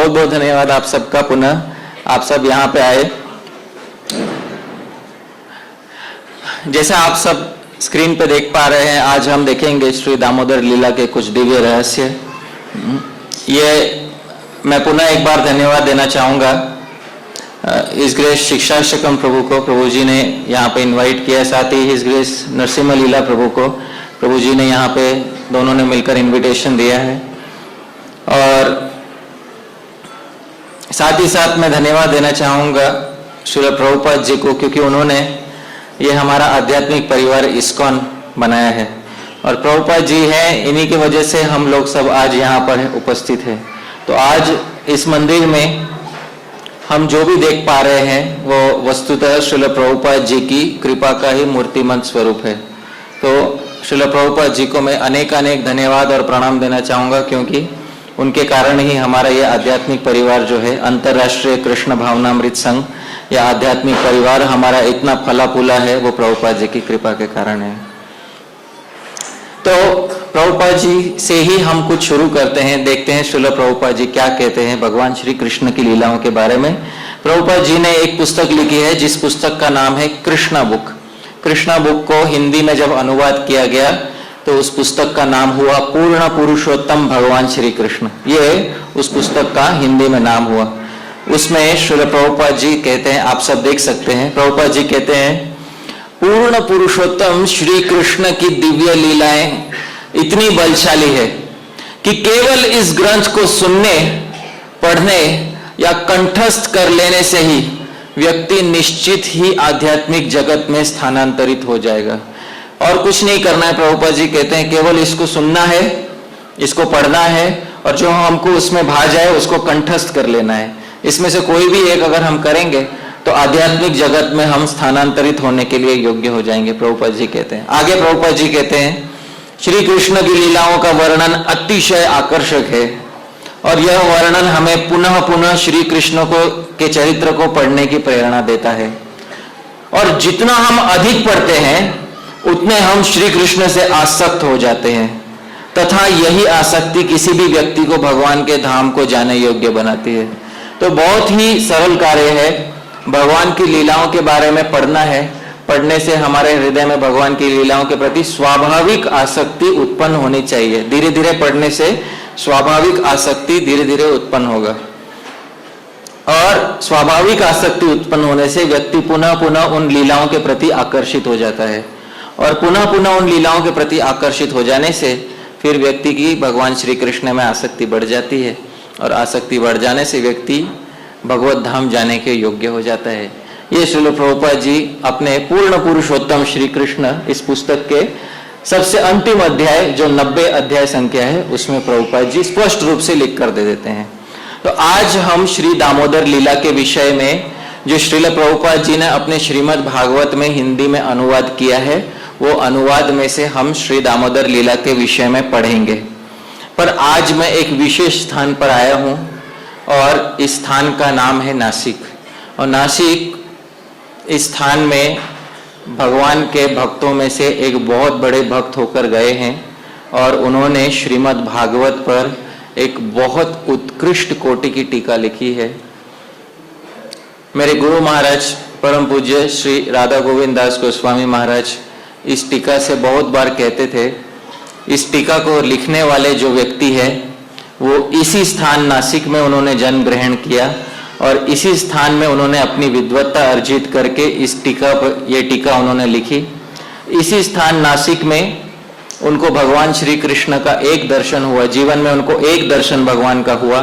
बहुत बहुत धन्यवाद आप सबका, पुनः आप सब यहाँ पे आए। जैसा आप सब स्क्रीन पे देख पा रहे हैं, आज हम देखेंगे श्री दामोदर लीला के कुछ दिव्य रहस्य। ये मैं पुनः एक बार धन्यवाद देना चाहूँगा इस ग्रेस शिक्षा शकम प्रभु को, प्रभु जी ने यहाँ पे इनवाइट किया, साथ ही इस ग्रेस नरसिम्हा लीला प्रभु को, प्रभु जी ने यहाँ पे दोनों ने मिलकर इनविटेशन दिया है। और साथ ही साथ मैं धन्यवाद देना चाहूँगा श्रील प्रभुपाद जी को, क्योंकि उन्होंने ये हमारा आध्यात्मिक परिवार इस्कॉन बनाया है और प्रभुपाद जी हैं, इन्हीं की वजह से हम लोग सब आज यहाँ पर उपस्थित हैं। तो आज इस मंदिर में हम जो भी देख पा रहे हैं वो वस्तुतः श्रील प्रभुपाद जी की कृपा का ही मूर्तिमंत स्वरूप है। तो श्रील प्रभुपाद जी को मैं अनेक अनेक धन्यवाद और प्रणाम देना चाहूँगा, क्योंकि उनके कारण ही हमारा ये आध्यात्मिक परिवार जो है, अंतर्राष्ट्रीय कृष्ण भावनामृत संघ, या आध्यात्मिक परिवार हमारा इतना फला फूला है, वो प्रभुपाद जी की कृपा के कारण है। तो प्रभुपाद जी से ही हम कुछ शुरू करते हैं, देखते हैं श्रील प्रभुपाद जी क्या कहते हैं भगवान श्री कृष्ण की लीलाओं के बारे में। प्रभुपाद जी ने एक पुस्तक लिखी है जिस पुस्तक का नाम है कृष्णा बुक। कृष्णा बुक को हिंदी में जब अनुवाद किया गया तो उस पुस्तक का नाम हुआ पूर्ण पुरुषोत्तम भगवान श्री कृष्ण। ये उस पुस्तक का हिंदी में नाम हुआ। उसमें श्रील प्रभुपाद जी कहते हैं, आप सब देख सकते हैं, प्रभुपाद जी कहते हैं पूर्ण पुरुषोत्तम श्री कृष्ण की दिव्य लीलाएं इतनी बलशाली है कि केवल इस ग्रंथ को सुनने, पढ़ने या कंठस्थ कर लेने से ही व्यक्ति निश्चित ही आध्यात्मिक जगत में स्थानांतरित हो जाएगा। और कुछ नहीं करना है, प्रभुपाद जी कहते हैं केवल इसको सुनना है, इसको पढ़ना है, और जो हमको उसमें भा जाए उसको कंठस्थ कर लेना है। इसमें से कोई भी एक अगर हम करेंगे तो आध्यात्मिक जगत में हम स्थानांतरित होने के लिए योग्य हो जाएंगे, प्रभुपाद जी कहते हैं। आगे प्रभुपाद जी कहते हैं श्री कृष्ण की लीलाओं का वर्णन अतिशय आकर्षक है और यह वर्णन हमें पुनः पुनः श्री कृष्ण को के चरित्र को पढ़ने की प्रेरणा देता है। और जितना हम अधिक पढ़ते हैं उतने हम श्री कृष्ण से आसक्त हो जाते हैं, तथा यही आसक्ति किसी भी व्यक्ति को भगवान के धाम को जाने योग्य बनाती है। तो बहुत ही सरल कार्य है, भगवान की लीलाओं के बारे में पढ़ना है। पढ़ने से हमारे हृदय में भगवान की लीलाओं के प्रति स्वाभाविक आसक्ति उत्पन्न होनी चाहिए। धीरे धीरे पढ़ने से स्वाभाविक आसक्ति धीरे धीरे उत्पन्न होगा और स्वाभाविक आसक्ति उत्पन्न होने से व्यक्ति पुनः पुनः उन लीलाओं के प्रति आकर्षित हो जाता है और पुनः पुनः उन लीलाओं के प्रति आकर्षित हो जाने से फिर व्यक्ति की भगवान श्री कृष्ण में आसक्ति बढ़ जाती है और आसक्ति बढ़ जाने से व्यक्ति भगवत धाम जाने के योग्य हो जाता है। ये श्रील प्रभुपाद जी अपने पूर्ण पुरुषोत्तम श्री कृष्ण इस पुस्तक के सबसे अंतिम अध्याय, जो 90 अध्याय संख्या है, उसमें प्रभुपाद जी स्पष्ट रूप से लिख कर दे देते हैं। तो आज हम श्री दामोदर लीला के विषय में जो श्रील प्रभुपाद जी ने अपने श्रीमद् भागवत में हिंदी में अनुवाद किया है, वो अनुवाद में से हम श्री दामोदर लीला के विषय में पढ़ेंगे। पर आज मैं एक विशेष स्थान पर आया हूँ और इस स्थान का नाम है नासिक। और नासिक इस स्थान में भगवान के भक्तों में से एक बहुत बड़े भक्त होकर गए हैं और उन्होंने श्रीमद् भागवत पर एक बहुत उत्कृष्ट कोटि की टीका लिखी है। मेरे गुरु महाराज परम पूज्य श्री राधा गोविंद दास गोस्वामी महाराज इस टीका से बहुत बार कहते थे, इस टीका को लिखने वाले जो व्यक्ति है वो इसी स्थान नासिक में उन्होंने जन्म ग्रहण किया और इसी स्थान में उन्होंने अपनी विद्वत्ता अर्जित करके इस टीका पर ये टीका उन्होंने लिखी। इसी स्थान नासिक में उनको भगवान श्री कृष्ण का एक दर्शन हुआ, जीवन में उनको एक दर्शन भगवान का हुआ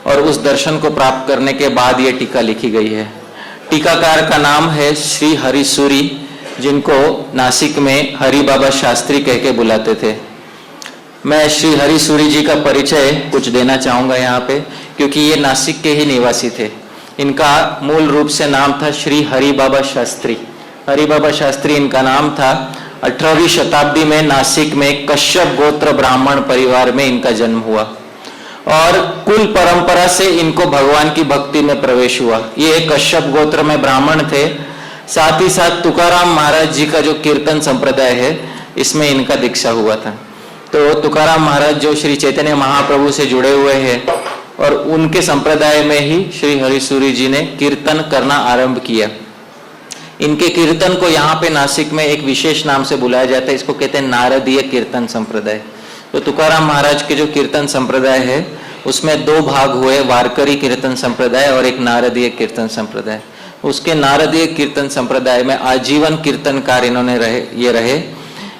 और उस दर्शन को प्राप्त करने के बाद ये टीका लिखी गई है। टीकाकार का नाम है श्री हरिसूरी, जिनको नासिक में हरि बाबा शास्त्री कह के बुलाते थे। मैं श्री हरिसूरी जी का परिचय कुछ देना चाहूँगा यहाँ पे, क्योंकि ये नासिक के ही निवासी थे। इनका मूल रूप से नाम था श्री हरि बाबा शास्त्री। हरि बाबा शास्त्री इनका नाम था। 18वीं शताब्दी में नासिक में कश्यप गोत्र ब्राह्मण परिवार में इनका जन्म हुआ और कुल परंपरा से इनको भगवान की भक्ति में प्रवेश हुआ। ये कश्यप गोत्र में ब्राह्मण थे। साथ ही साथ तुकाराम महाराज जी का जो कीर्तन संप्रदाय है, इसमें इनका दीक्षा हुआ था। तो तुकाराम महाराज जो श्री चैतन्य महाप्रभु से जुड़े हुए हैं, और उनके संप्रदाय में ही श्री हरिसूरी जी ने कीर्तन करना आरंभ किया। इनके कीर्तन को यहाँ पे नासिक में एक विशेष नाम से बुलाया जाता है, इसको कहते हैं नारदीय कीर्तन संप्रदाय। तो तुकाराम महाराज के जो कीर्तन संप्रदाय है उसमें दो भाग हुए, वारकरी कीर्तन संप्रदाय और एक नारदीय कीर्तन संप्रदाय। उसके नारदीय कीर्तन संप्रदाय में आजीवन कीर्तनकार इन्होंने रहे।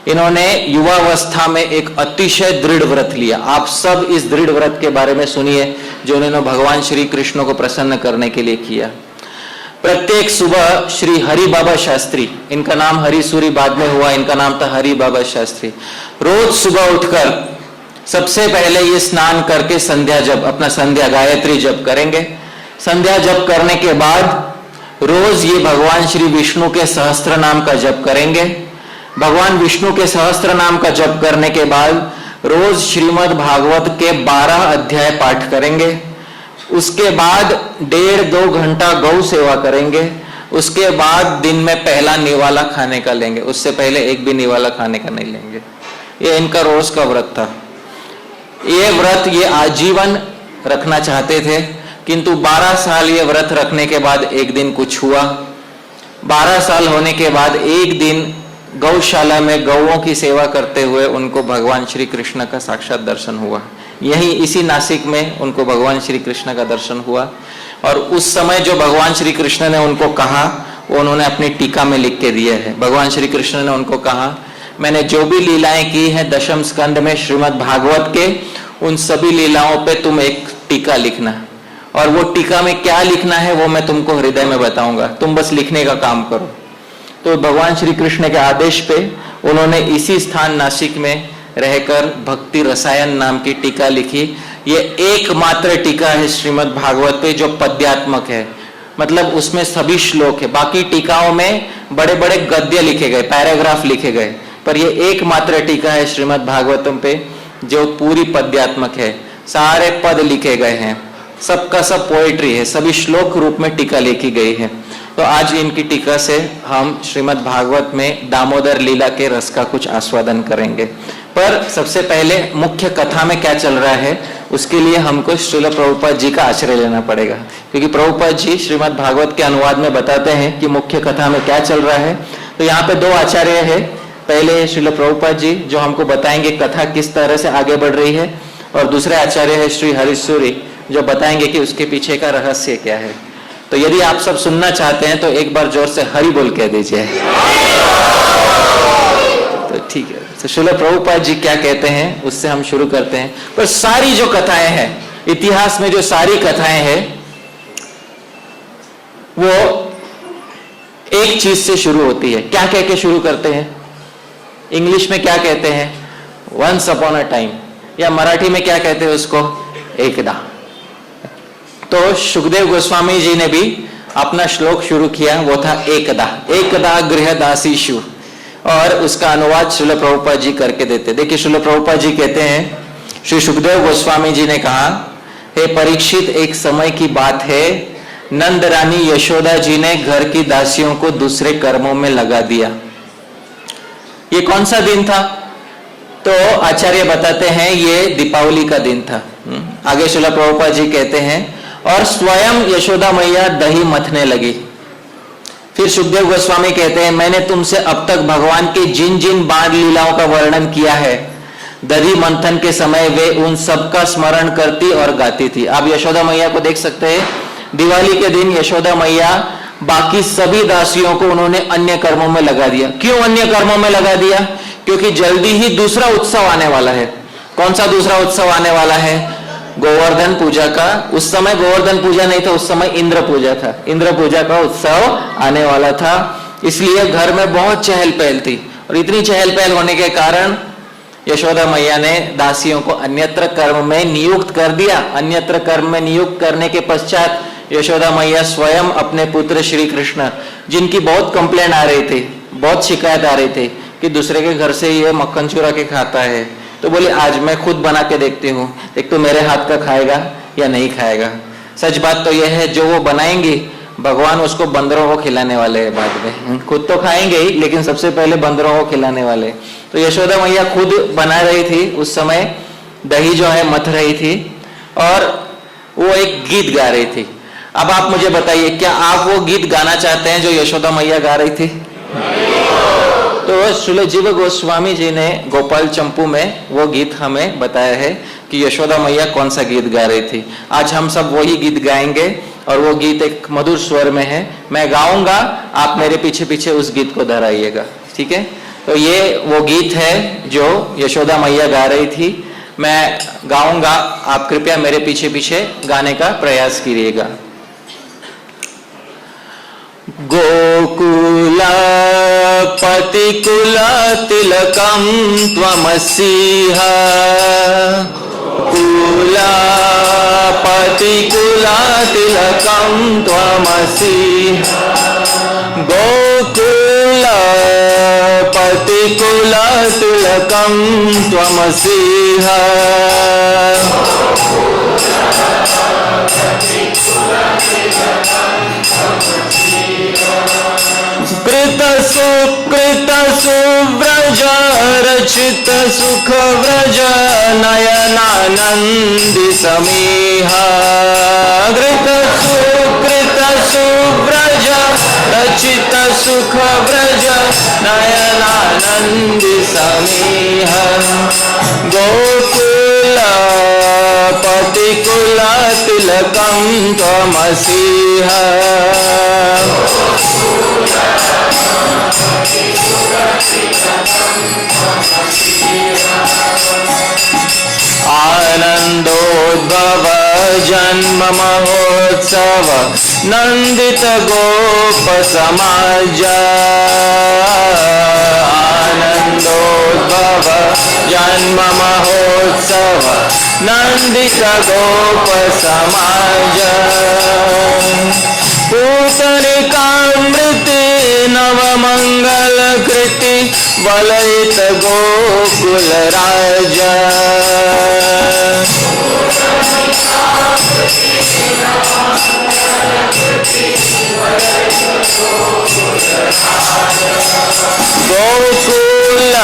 इन्होंने युवावस्था में एक अतिशय दृढ़ व्रत लिया। आप सब इस दृढ़ व्रत के बारे में सुनिए जो उन्होंने भगवान श्री कृष्ण को प्रसन्न करने के लिए किया। प्रत्येक सुबह श्री हरि बाबा शास्त्री, इनका नाम हरिसूरी बाद में हुआ, इनका नाम था हरि बाबा शास्त्री, रोज सुबह उठकर सबसे पहले ये स्नान करके संध्या जप, अपना संध्या गायत्री जप करेंगे। संध्या जप करने के बाद रोज ये भगवान श्री विष्णु के सहस्त्र नाम का जप करेंगे। भगवान विष्णु के सहस्त्र नाम का जप करने के बाद रोज श्रीमद् भागवत के 12 अध्याय पाठ करेंगे। उसके बाद 1.5-2 घंटा गौ सेवा करेंगे। उसके बाद दिन में पहला निवाला खाने का लेंगे, उससे पहले एक भी निवाला खाने का नहीं लेंगे। ये इनका रोज का व्रत था। ये व्रत ये आजीवन रखना चाहते थे, किंतु 12 साल ये व्रत रखने के बाद एक दिन कुछ हुआ। 12 साल होने के बाद एक दिन गौशाला में गौओं की सेवा करते हुए उनको भगवान श्री कृष्ण का साक्षात दर्शन हुआ। यही इसी नासिक में उनको भगवान श्री कृष्ण का दर्शन हुआ। और उस समय जो भगवान श्री कृष्ण ने उनको कहा वो उन्होंने अपनी टीका में लिख के दिया है। भगवान श्री कृष्ण ने उनको कहा, मैंने जो भी लीलाएं की हैं दशम स्कंद में श्रीमद् भागवत के, उन सभी लीलाओं पे तुम एक टीका लिखना, और वो टीका में क्या लिखना है वो मैं तुमको हृदय में बताऊंगा, तुम बस लिखने का काम करो। तो भगवान श्री कृष्ण के आदेश पे उन्होंने इसी स्थान नासिक में रहकर भक्ति रसायन नाम की टीका लिखी। ये एकमात्र टीका है श्रीमद् भागवत पे जो पद्यात्मक है, मतलब उसमें सभी श्लोक है। बाकी टीकाओं में बड़े बड़े गद्य लिखे गए, पैराग्राफ लिखे गए, पर ये एकमात्र टीका है श्रीमद् भागवतम पे जो पूरी पद्यात्मक है। सारे पद लिखे गए हैं, सबका सब पोएट्री है, सभी श्लोक रूप में टीका लिखी गई है। तो आज इनकी टीका से हम श्रीमद् भागवत में दामोदर लीला के रस का कुछ आस्वादन करेंगे। पर सबसे पहले मुख्य कथा में क्या चल रहा है उसके लिए हमको श्रील प्रभुपाद जी का आश्रय लेना पड़ेगा, क्योंकि प्रभुपाद जी श्रीमद् भागवत के अनुवाद में बताते हैं कि मुख्य कथा में क्या चल रहा है। तो यहाँ पे 2 आचार्य है। पहले श्रील प्रभुपाद जी जो हमको बताएंगे कथा किस तरह से आगे बढ़ रही है, और दूसरे आचार्य है श्री हरिसूरी जो बताएंगे कि उसके पीछे का रहस्य क्या है। तो यदि आप सब सुनना चाहते हैं तो एक बार जोर से हरि बोल कह दीजिए। तो ठीक है, तो श्रील प्रभुपाद जी क्या कहते हैं उससे हम शुरू करते हैं। पर सारी जो कथाएं हैं, इतिहास में जो सारी कथाएं हैं वो एक चीज से शुरू होती है। क्या कह के शुरू करते हैं? इंग्लिश में क्या कहते हैं? वंस अपॉन अ टाइम, या मराठी में क्या कहते हैं उसको? एकदा। तो सुखदेव गोस्वामी जी ने भी अपना श्लोक शुरू किया, वो था एकदा। एकदा गृहदासीषु, और उसका अनुवाद श्रील प्रभुपाद जी करके देते। देखिए श्रील प्रभुपाद जी कहते हैं, श्री सुखदेव गोस्वामी जी ने कहा, हे परीक्षित, एक समय की बात है, नंद रानी यशोदा जी ने घर की दासियों को दूसरे कर्मों में लगा दिया। ये कौन सा दिन था? तो आचार्य बताते हैं ये दीपावली का दिन था। आगे श्रील प्रभुपाद जी कहते हैं, और स्वयं यशोदा मैया दही मथने लगी। फिर सुखदेव गोस्वामी कहते हैं, मैंने तुमसे अब तक भगवान के जिन जिन बाल लीलाओं का वर्णन किया है, दही मंथन के समय वे उन सब का स्मरण करती और गाती थी। आप यशोदा मैया को देख सकते हैं, दिवाली के दिन यशोदा मैया बाकी सभी दासियों को उन्होंने अन्य कर्मों में लगा दिया। क्यों अन्य कर्मों में लगा दिया? क्योंकि जल्दी ही दूसरा उत्सव आने वाला है। कौन सा दूसरा उत्सव आने वाला है? गोवर्धन पूजा का। उस समय गोवर्धन पूजा नहीं था, उस समय इंद्र पूजा था। इंद्र पूजा का उत्सव आने वाला था, इसलिए घर में बहुत चहल पहल थी। और इतनी चहल पहल होने के कारण यशोदा मैया ने दासियों को अन्यत्र कर्म में नियुक्त कर दिया। अन्यत्र कर्म में नियुक्त करने के पश्चात यशोदा मैया स्वयं अपने पुत्र श्री कृष्ण, जिनकी बहुत कंप्लेंट आ रही थी, बहुत शिकायत आ रही थी कि दूसरे के घर से ये मक्खन चुरा के खाता है, तो बोले आज मैं खुद बना के देखती हूँ, एक तो मेरे हाथ का खाएगा या नहीं खाएगा। सच बात तो यह है, जो वो बनाएंगी भगवान उसको बंदरों को खिलाने वाले हैं बाद में। खुद तो खाएंगे ही, लेकिन सबसे पहले बंदरों को खिलाने वाले। तो यशोदा मैया खुद बना रही थी, उस समय दही जो है मथ रही थी। और वो एक गीत गा रही थी। अब आप मुझे बताइए, क्या आप वो गीत गाना चाहते हैं जो यशोदा मैया गा रही थी? तो श्रील जीव गोस्वामी जी ने गोपाल चंपू में वो गीत हमें बताया है कि यशोदा मैया कौन सा गीत गा रही थी। आज हम सब वही गीत गाएंगे और वो गीत एक मधुर स्वर में है। मैं गाऊंगा, आप मेरे पीछे पीछे उस गीत को दोहराइएगा, ठीक है? तो ये वो गीत है जो यशोदा मैया गा रही थी। मैं गाऊंगा, आप कृपया मेरे पीछे पीछे गाने का प्रयास कीजिएगा। गोकुला पतिकुला तिलकं त्वमसीह, कुला पतिकुला तिलकं त्वमसीह, गोकुला पतिकुला तिलकं त्वमसीह, कृत सुकृत सुव्रज रचित सुख व्रज नयनानंदी समीह, कृत सुकृत सुव्रज रचित सुख व्रज नयनानंदी समीह, गोकुल पतिकुल तिलकं त्वमसीह, आनंदोद्भव जन्म महोत्सव नंदित गोप समाज, आनंदोद्भव जन्म महोत्सव नंदित गोप समाज, पूतनिकामृति नव मंगल कृति वलयित गोकुल राज, गोकुल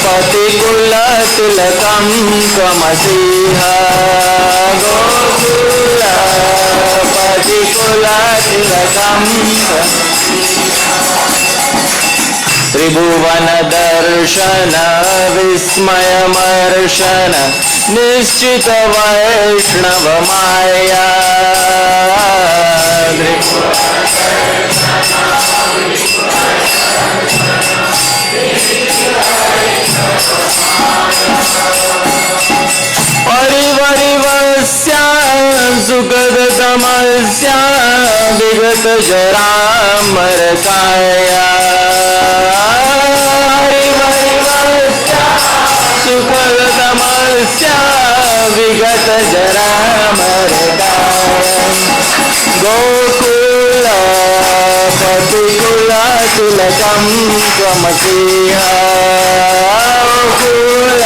पतिकुल तिलकं त्वमसीह, गोकुल पतिकुल तिलकं त्रिभुवन दर्शन विस्मयमर्शन निश्चित वैष्णव माया, परिवरिवस्या सुखद तमस्या विगत जरामर काया, परिवरिवस्या सुखद तमस्या विगत जरामर काया, गोकुल पतिकुल तिलकं त्वमसीह, गोकुल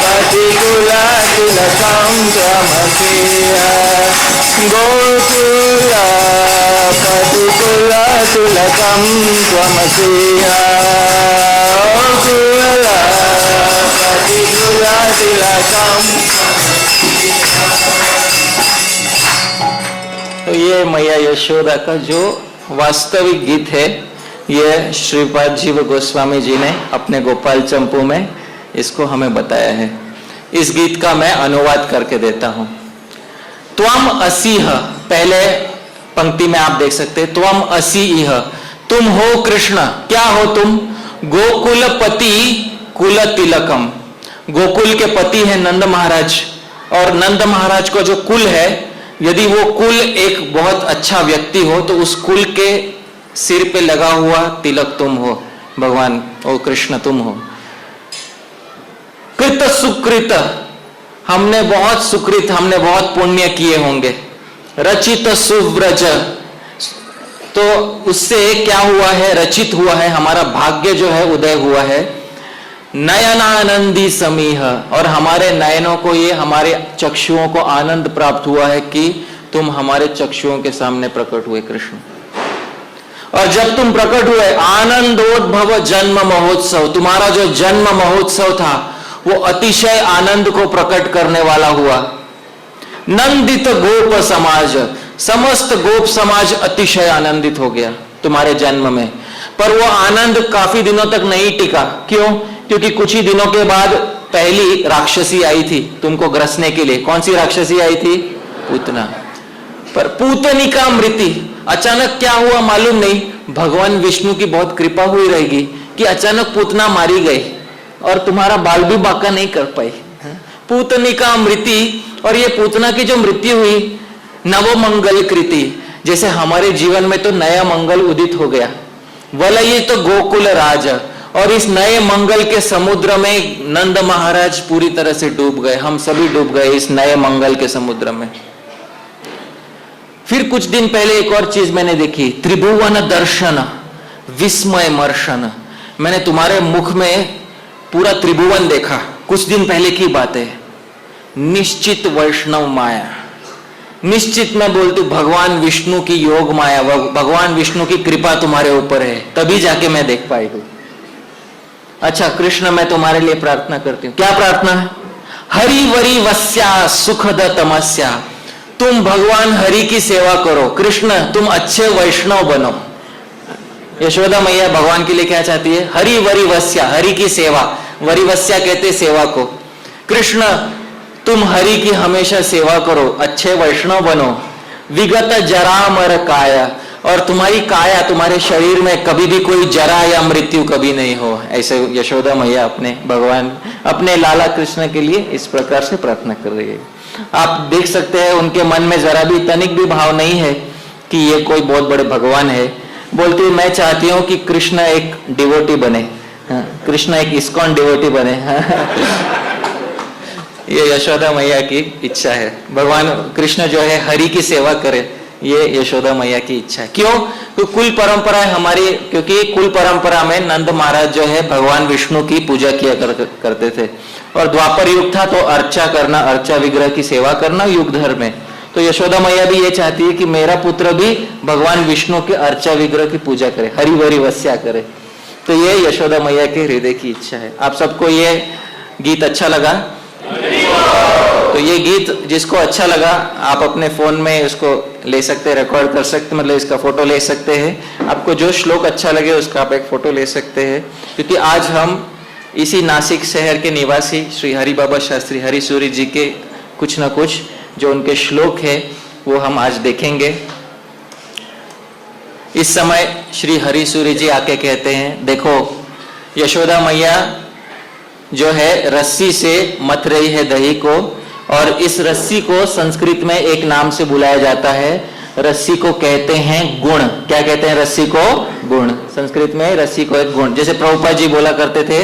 पतिकुल तिलकं त्वमसीह, गोकुल पतिकुल तिलकं त्वमसीह, गोकुल पतिकुल तिलकं। तो ये मैया यशोदा का जो वास्तविक गीत है, ये श्रीपाद जीव गोस्वामी जी ने अपने गोपाल चंपू में इसको हमें बताया है। इस गीत का मैं अनुवाद करके देता हूं। त्वम असीह, पहले पंक्ति में आप देख सकते हैं, त्वम असीह, तुम हो कृष्ण। क्या हो तुम? गोकुल पति कुल तिलकम, गोकुल के पति है नंद महाराज, और नंद महाराज को जो कुल है, यदि वो कुल एक बहुत अच्छा व्यक्ति हो तो उस कुल के सिर पे लगा हुआ तिलक तुम हो भगवान, ओ कृष्ण तुम हो। कृत सुकृत, हमने बहुत सुकृत, हमने बहुत पुण्य किए होंगे। रचित सुव्रज, तो उससे क्या हुआ है? रचित हुआ है, हमारा भाग्य जो है उदय हुआ है। नयनानंदी समीह, और हमारे नयनों को, ये हमारे चक्षुओं को आनंद प्राप्त हुआ है कि तुम हमारे चक्षुओं के सामने प्रकट हुए कृष्ण। और जब तुम प्रकट हुए, आनंदोद्भव जन्म महोत्सव, तुम्हारा जो जन्म महोत्सव था वो अतिशय आनंद को प्रकट करने वाला हुआ। नंदित गोप समाज, समस्त गोप समाज अतिशय आनंदित हो गया तुम्हारे जन्म में। पर वो आनंद काफी दिनों तक नहीं टिका। क्यों? क्योंकि कुछ ही दिनों के बाद पहली राक्षसी आई थी तुमको ग्रसने के लिए। कौन सी राक्षसी आई थी? पूतना। पर पूतनी का मृत्यु अचानक क्या हुआ मालूम नहीं। भगवान विष्णु की बहुत कृपा हुई रहेगी कि अचानक पूतना मारी गई और तुम्हारा बाल भी बांका नहीं कर पाई। पूतनी का मृत्यु, और ये पूतना की जो मृत्यु हुई, नव मंगल कृति, जैसे हमारे जीवन में तो नया मंगल उदित हो गया। वलय तो गोकुल राज, और इस नए मंगल के समुद्र में नंद महाराज पूरी तरह से डूब गए। हम सभी डूब गए इस नए मंगल के समुद्र में। फिर कुछ दिन पहले एक और चीज मैंने देखी, त्रिभुवन दर्शन विस्मय मर्शन। मैंने तुम्हारे मुख में पूरा त्रिभुवन देखा। कुछ दिन पहले की बात है। निश्चित वैष्णव माया, निश्चित मैं बोलती भगवान विष्णु की योग माया, भगवान विष्णु की कृपा तुम्हारे ऊपर है, तभी जाके मैं देख पाई हूं। अच्छा कृष्ण, मैं तुम्हारे लिए प्रार्थना करती हूँ। क्या प्रार्थना है? हरि वरी वस्या सुखद तमस्या। तुम भगवान हरि की सेवा करो। कृष्ण तुम अच्छे वैष्णव बनो। यशोदा मैया भगवान के लिए क्या चाहती है? हरि वरी वस्या, हरि की सेवा। वरिवस्या कहते सेवा को। कृष्ण तुम हरि की हमेशा सेवा करो, अच्छे वैष्णव बनो। विगत जरा मर काया, और तुम्हारी काया, तुम्हारे शरीर में कभी भी कोई जरा या मृत्यु कभी नहीं हो। ऐसे यशोदा मैया अपने भगवान, अपने लाला कृष्ण के लिए इस प्रकार से प्रार्थना कर रही है। आप देख सकते हैं उनके मन में जरा भी तनिक भी भाव नहीं है कि ये कोई बहुत बड़े भगवान है। बोलती है मैं चाहती हूँ कि कृष्ण एक डिवोटी बने, कृष्ण एक इस्कॉन डिवोटी बने। ये यशोदा मैया की इच्छा है। भगवान कृष्ण जो है हरि की सेवा करे, ये यशोदा मैया की इच्छा है। क्यों? क्योंकि कुल परंपरा है हमारी, क्योंकि कुल परंपरा में नंद महाराज जो है भगवान विष्णु की पूजा किया करते थे, और द्वापर युग था तो अर्चा करना, अर्चा विग्रह की सेवा करना युग धर्म में। तो यशोदा मैया भी ये चाहती है कि मेरा पुत्र भी भगवान विष्णु के अर्चा विग्रह की पूजा करे, हरि वरि वस्या करे। तो ये यशोदा मैया के हृदय की इच्छा है। आप सबको ये गीत अच्छा लगा? तो ये गीत जिसको अच्छा लगा आप अपने फोन में उसको ले सकते हैं, रिकॉर्ड कर सकते, मतलब इसका फोटो ले सकते हैं। आपको जो श्लोक अच्छा लगे उसका आप एक फोटो ले सकते हैं। क्योंकि आज हम इसी नासिक शहर के निवासी श्री हरि बाबा शास्त्री हरि सूरी जी के कुछ ना कुछ जो उनके श्लोक है वो हम आज देखेंगे। इस समय श्री हरि सूरी जी आके कहते हैं, देखो यशोदा मैया जो है रस्सी से मथ रही है दही को, और इस रस्सी को संस्कृत में एक नाम से बुलाया जाता है। रस्सी को कहते हैं गुण। क्या कहते हैं? रस्सी को गुण। संस्कृत में रस्सी को एक गुण, जैसे प्रभुपाद जी बोला करते थे,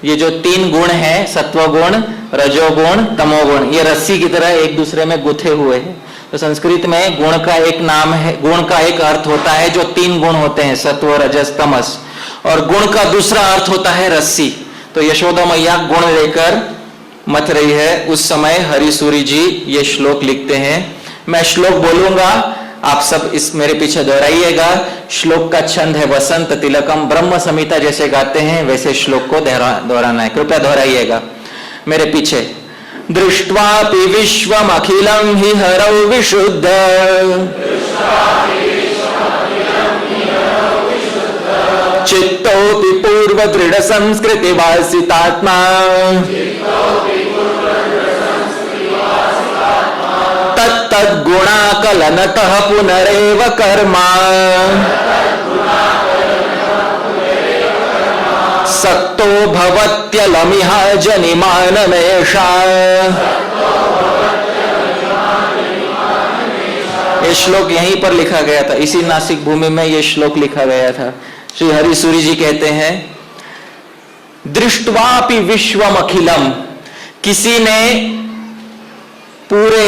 ये जो 3 गुण हैं, सत्वगुण, रजोगुण, तमोगुण, ये रस्सी की तरह एक दूसरे में गुथे हुए हैं। तो संस्कृत में गुण का एक नाम है, गुण का एक अर्थ होता है जो 3 गुण होते हैं, सत्व रजस तमस, और गुण का दूसरा अर्थ होता है रस्सी। तो यशोदा मैया गुण लेकर मत रही है। उस समय हरि सूरी जी ये श्लोक लिखते हैं। मैं श्लोक बोलूंगा, आप सब इस मेरे पीछे दोहराइएगा। श्लोक का छंद है वसंत तिलकम, ब्रह्म संहिता जैसे गाते हैं वैसे श्लोक को दोहराना है। कृपया दोहराइएगा मेरे पीछे। दृष्ट्वापि विश्वम अखिलम हि हरौ विशुद्ध, चित्तोऽपि पूर्व दृढ़ संस्कृति वासितात्मा, तत्तद्गुणाकलनतः पुनरेव कर्मा, सक्तो भवत्यलमिह जनिमानमेषा। ये श्लोक यहीं पर लिखा गया था, इसी नासिक भूमि में ये श्लोक लिखा गया था। श्री हरि सूरी जी कहते हैं, दृष्ट्वापि विश्वम अखिलम, किसी ने पूरे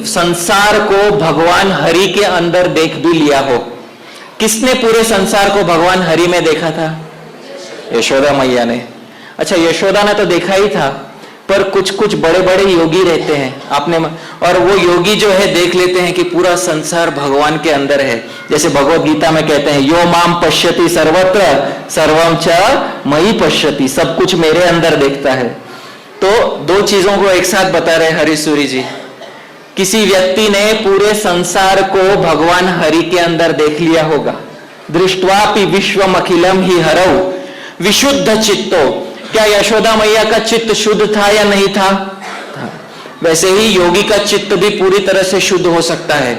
संसार को भगवान हरि के अंदर देख भी लिया हो। किसने पूरे संसार को भगवान हरि में देखा था? यशोदा मैया ने। अच्छा, यशोदा ने तो देखा ही था, पर कुछ कुछ बड़े बड़े योगी रहते हैं आपने, और वो योगी जो है देख लेते हैं कि पूरा संसार भगवान के अंदर है। जैसे भगवत गीता में कहते हैं, यो माम पश्यति सर्वत्र सर्वम च मयि पश्यति, सब कुछ मेरे अंदर देखता है। तो 2 चीजों को एक साथ बता रहे हरि सूरी जी। किसी व्यक्ति ने पूरे संसार को भगवान हरि के अंदर देख लिया होगा। दृष्टवापि विश्वम अखिलम ही हरौ विशुद्ध चित्तो। क्या यशोदा मैया का चित्त शुद्ध था या नहीं था? वैसे ही योगी का चित्त भी पूरी तरह से शुद्ध हो सकता है,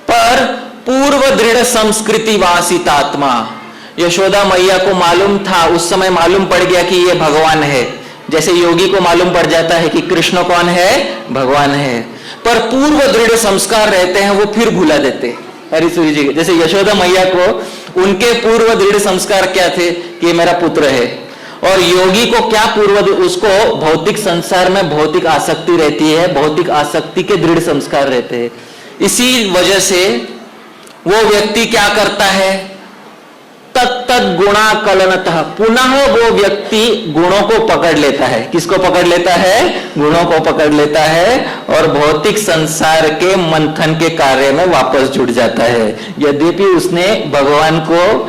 पर पूर्व दृढ़ संस्कृति वासित आत्मा। यशोदा मैया को मालूम था, उस समय मालूम पड़ गया कि ये भगवान है, जैसे योगी को मालूम पड़ जाता है कि कृष्ण कौन है, भगवान है, पर पूर्व दृढ़ संस्कार रहते हैं, वो फिर भुला देते। हरिसूरी जी जैसे यशोदा मैया को उनके पूर्व दृढ़ संस्कार क्या थे कि ये मेरा पुत्र है, और योगी को क्या पूर्व, उसको भौतिक संसार में भौतिक आसक्ति रहती है, भौतिक आसक्ति के दृढ़ संस्कार रहते हैं। इसी वजह से वो व्यक्ति क्या करता है, तत्त गुणा कलनतः, पुनः वो व्यक्ति गुणों को पकड़ लेता है। किसको पकड़ लेता है? गुणों को पकड़ लेता है, और भौतिक संसार के मंथन के कार्य में वापस जुड़ जाता है। यद्यपि उसने भगवान को,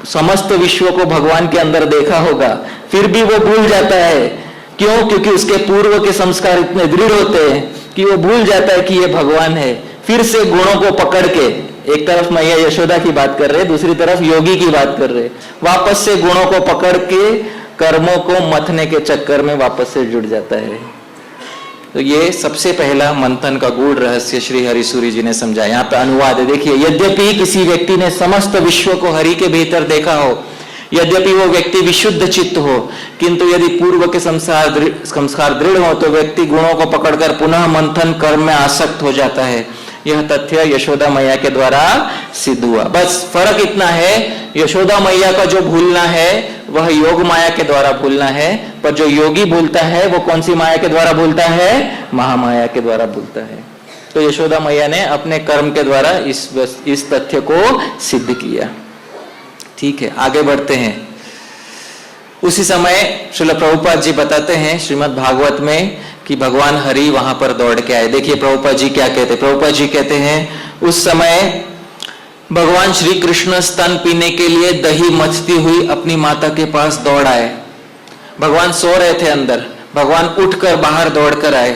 समस्त विश्व को भगवान के अंदर देखा होगा, फिर भी वो भूल जाता है। क्यों? क्योंकि उसके पूर्व के संस्कार इतने दृढ़ होते हैं कि वो भूल जाता है कि ये भगवान है। फिर से गुणों को पकड़ के, एक तरफ मैया यशोदा की बात कर रहे, दूसरी तरफ योगी की बात कर रहे, वापस से गुणों को पकड़ के कर्मों को मथने के चक्कर में वापस से जुड़ जाता है। तो ये सबसे पहला मंथन का गूढ़ रहस्य श्री हरिसूरी जी ने समझाया। यहाँ पे अनुवाद है, देखिए, यद्यपि किसी व्यक्ति ने समस्त विश्व को हरि के भीतर देखा हो, यद्यपि वो व्यक्ति विशुद्ध चित्त हो, किंतु यदि पूर्व के संस्कार दृढ़ हो तो व्यक्ति गुणों को पकड़कर पुनः मंथन कर्म में आसक्त हो जाता है। यह तथ्य यशोदा मैया के द्वारा सिद्ध हुआ। बस फर्क इतना है, यशोदा मैया का जो भूलना है वह योग माया के द्वारा भूलना है, पर जो योगी भूलता है वो कौन सी माया के द्वारा भूलता है? महामाया के द्वारा भूलता है। तो यशोदा मैया ने अपने कर्म के द्वारा इस तथ्य को सिद्ध किया। ठीक है, आगे बढ़ते हैं। उसी समय श्रील प्रभुपाद जी बताते हैं श्रीमद् भागवत में कि भगवान हरि वहां पर दौड़ के आए। देखिए प्रभुपाद जी क्या कहते हैं। प्रभुपाद जी कहते हैं, उस समय भगवान श्री कृष्ण स्तन पीने के लिए दही मथती हुई अपनी माता के पास दौड़ आए। भगवान सो रहे थे अंदर, भगवान उठकर बाहर दौड़कर आए।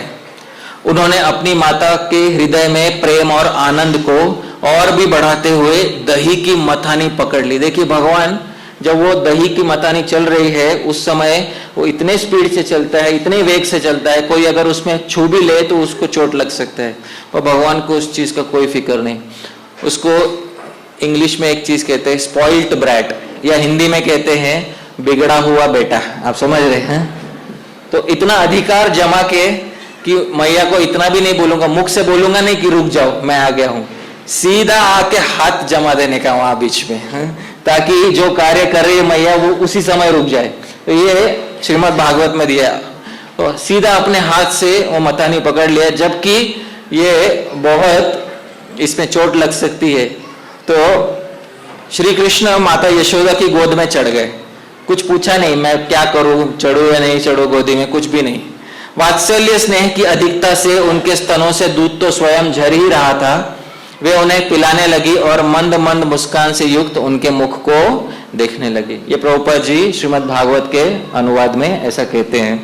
उन्होंने अपनी माता के हृदय में प्रेम और आनंद को और भी बढ़ाते हुए दही की मथानी पकड़ ली। देखिए भगवान जब वो दही की मथानी चल रही है, उस समय वो इतने स्पीड से चलता है, इतने वेग से चलता है, कोई अगर उसमें छू भी ले तो उसको चोट लग सकता है, और भगवान को उस चीज का कोई फिक्र नहीं। उसको इंग्लिश में एक चीज कहते हैं स्पॉइल्ड ब्रैट, या हिंदी में कहते हैं बिगड़ा हुआ बेटा। आप समझ रहे हैं? तो इतना अधिकार जमा के कि मैया को इतना भी नहीं बोलूंगा, मुख से बोलूंगा नहीं कि रुक जाओ मैं आ गया हूं, सीधा आके हाथ जमा देने का वहां बीच में, ताकि जो कार्य कर रही है मैया वो उसी समय रुक जाए। तो ये श्रीमद् भागवत में दिया, तो सीधा अपने हाथ से वो मथानी पकड़ लिया, जबकि ये बहुत इसमें चोट लग सकती है। तो श्री कृष्ण माता यशोदा की गोद में चढ़ गए। कुछ पूछा नहीं मैं क्या करूं, चढ़ू या नहीं चढ़ू गोदी में, कुछ भी नहीं। वात्सल्य स्नेह की अधिकता से उनके स्तनों से दूध तो स्वयं झर ही रहा था। वे उन्हें पिलाने लगी और मंद मंद मुस्कान से युक्त उनके मुख को देखने लगी। ये प्रभुपाद जी श्रीमद् भागवत के अनुवाद में ऐसा कहते हैं।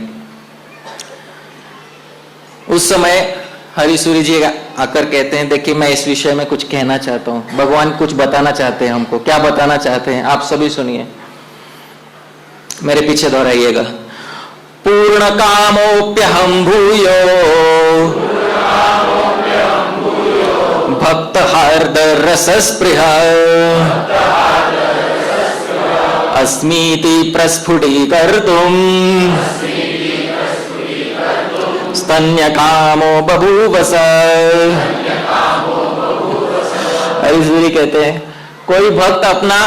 उस समय हरिसूरी जी आकर कहते हैं, देखिए मैं इस विषय में कुछ कहना चाहता हूं। भगवान कुछ बताना चाहते हैं हमको। क्या बताना चाहते हैं आप सभी सुनिए, मेरे पीछे दोहराइएगा। पूर्ण कामोप्यहं भूयो भक्त हार्द रसस्पृह अस्मीति प्रस्फुटीकर्तुम् स्तन्य कामो बभूवस। हरिसूरी कहते हैं, कोई भक्त अपना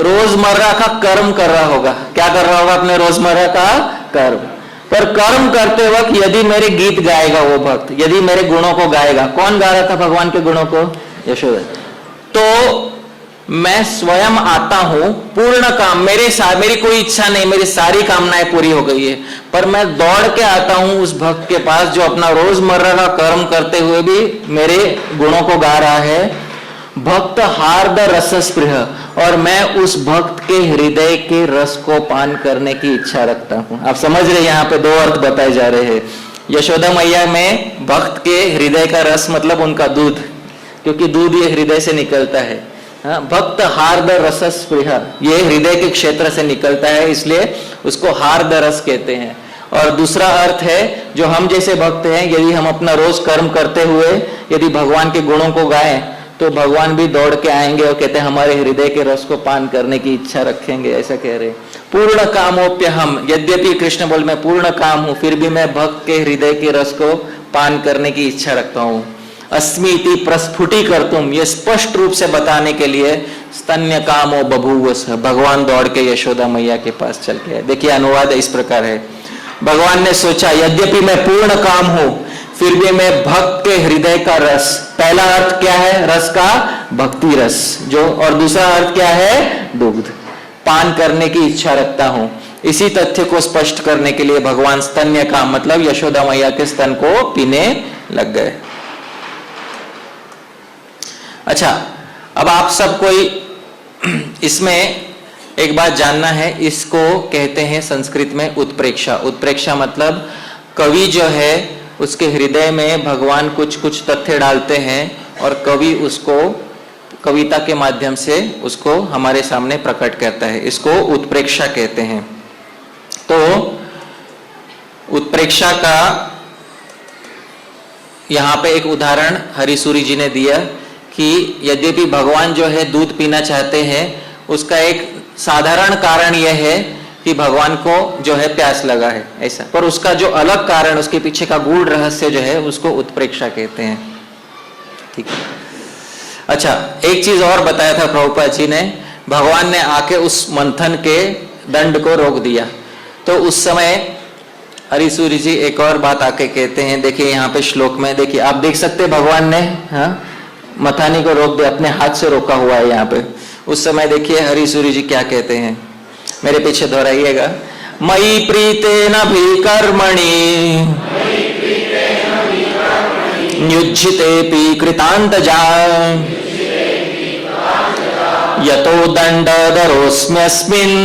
रोजमर्रा का कर्म कर रहा होगा। क्या कर रहा होगा? अपने रोजमर्रा का कर्म। पर कर्म करते वक्त यदि मेरे गीत गाएगा वो भक्त, यदि मेरे गुणों को गाएगा। कौन गा रहा था भगवान के गुणों को? यशोदा। तो मैं स्वयं आता हूं, पूर्ण काम, मेरी कोई इच्छा नहीं, मेरी सारी कामनाएं पूरी हो गई है, पर मैं दौड़ के आता हूं उस भक्त के पास जो अपना रोजमर्रा का कर्म करते हुए भी मेरे गुणों को गा रहा है। भक्त हार्द रसस्पृह, और मैं उस भक्त के हृदय के रस को पान करने की इच्छा रखता हूं। आप समझ रहे, यहाँ पे दो अर्थ बताए जा रहे हैं। यशोदा मैया में भक्त के हृदय का रस मतलब उनका दूध, क्योंकि दूध ये हृदय से निकलता है। भक्त हार्द रस स्पृह, ये हृदय के क्षेत्र से निकलता है, इसलिए उसको हार्द रस कहते हैं। और दूसरा अर्थ है, जो हम जैसे भक्त हैं, यदि हम अपना रोज कर्म करते हुए यदि भगवान के गुणों को गाएं, तो भगवान भी दौड़ के आएंगे और कहते हैं हमारे हृदय के रस को पान करने की इच्छा रखेंगे, ऐसा कह रहे। पूर्ण कामोप्य हम, यद्यपि कृष्ण बोल मैं पूर्ण काम हूं, फिर भी मैं भक्त के हृदय के रस को पान करने की इच्छा रखता हूं। अस्मीति प्रस्फुटी करतुम, ये स्पष्ट रूप से बताने के लिए स्तन्य कामो बभूवस, भगवान दौड़ के यशोदा मैया के पास चल के। देखिए अनुवाद इस प्रकार है, भगवान ने सोचा यद्यपि मैं पूर्ण काम हूं, फिर भी मैं भक्त के हृदय का रस, पहला अर्थ क्या है रस का, भक्ति रस जो, और दूसरा अर्थ क्या है, दुग्ध, पान करने की इच्छा रखता हूं। इसी तथ्य को स्पष्ट करने के लिए भगवान स्तन्य काम मतलब यशोदा मैया के स्तन को पीने लग गए। अच्छा, अब आप सब कोई इसमें एक बात जानना है, इसको कहते हैं संस्कृत में उत्प्रेक्षा। उत्प्रेक्षा मतलब कवि जो है उसके हृदय में भगवान कुछ कुछ तथ्य डालते हैं और कवि उसको कविता के माध्यम से उसको हमारे सामने प्रकट करता है, इसको उत्प्रेक्षा कहते हैं। तो उत्प्रेक्षा का यहाँ पे एक उदाहरण हरिसूरी जी ने दिया कि यद्यपि भगवान जो है दूध पीना चाहते हैं, उसका एक साधारण कारण यह है कि भगवान को जो है प्यास लगा है ऐसा, पर उसका जो अलग कारण, उसके पीछे का गूढ़ रहस्य जो है उसको उत्प्रेक्षा कहते हैं। ठीक है। अच्छा, एक चीज और बताया था प्रभुपाद जी ने, भगवान ने आके उस मंथन के दंड को रोक दिया, तो उस समय हरिसूरी जी एक और बात आके कहते हैं। देखिए यहाँ पे श्लोक में, देखिए आप देख सकते भगवान ने मथानी को रोक दिया, अपने हाथ से रोका हुआ है यहाँ पे। उस समय देखिए हरिसूरी जी क्या कहते हैं, मेरे पीछे दोहराइएगा। मयि प्रीतेन भी कर्मणि न्युज्झितेऽपि कृतान्तजा यतो दण्डधरोऽस्म्यस्मिन्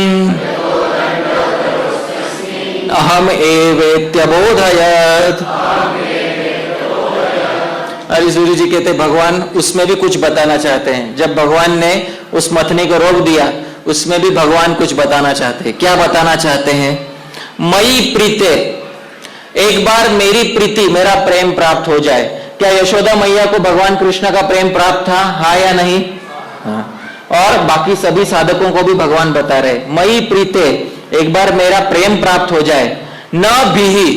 अहम एवेत्यबोधयत्। हरिसूरी जी कहते भगवान उसमें भी कुछ बताना चाहते हैं। जब भगवान ने उस मथनी को रोक दिया, उसमें भी भगवान कुछ बताना चाहते हैं। क्या बताना चाहते हैं? मयि प्रीते, एक बार मेरी प्रीति, मेरा प्रेम प्राप्त हो जाए। क्या यशोदा मैया को भगवान कृष्ण का प्रेम प्राप्त था, हाँ या नहीं? हाँ। और बाकी सभी साधकों को भी भगवान बता रहे, मयि प्रीते, एक बार मेरा प्रेम प्राप्त हो जाए। न भीहि,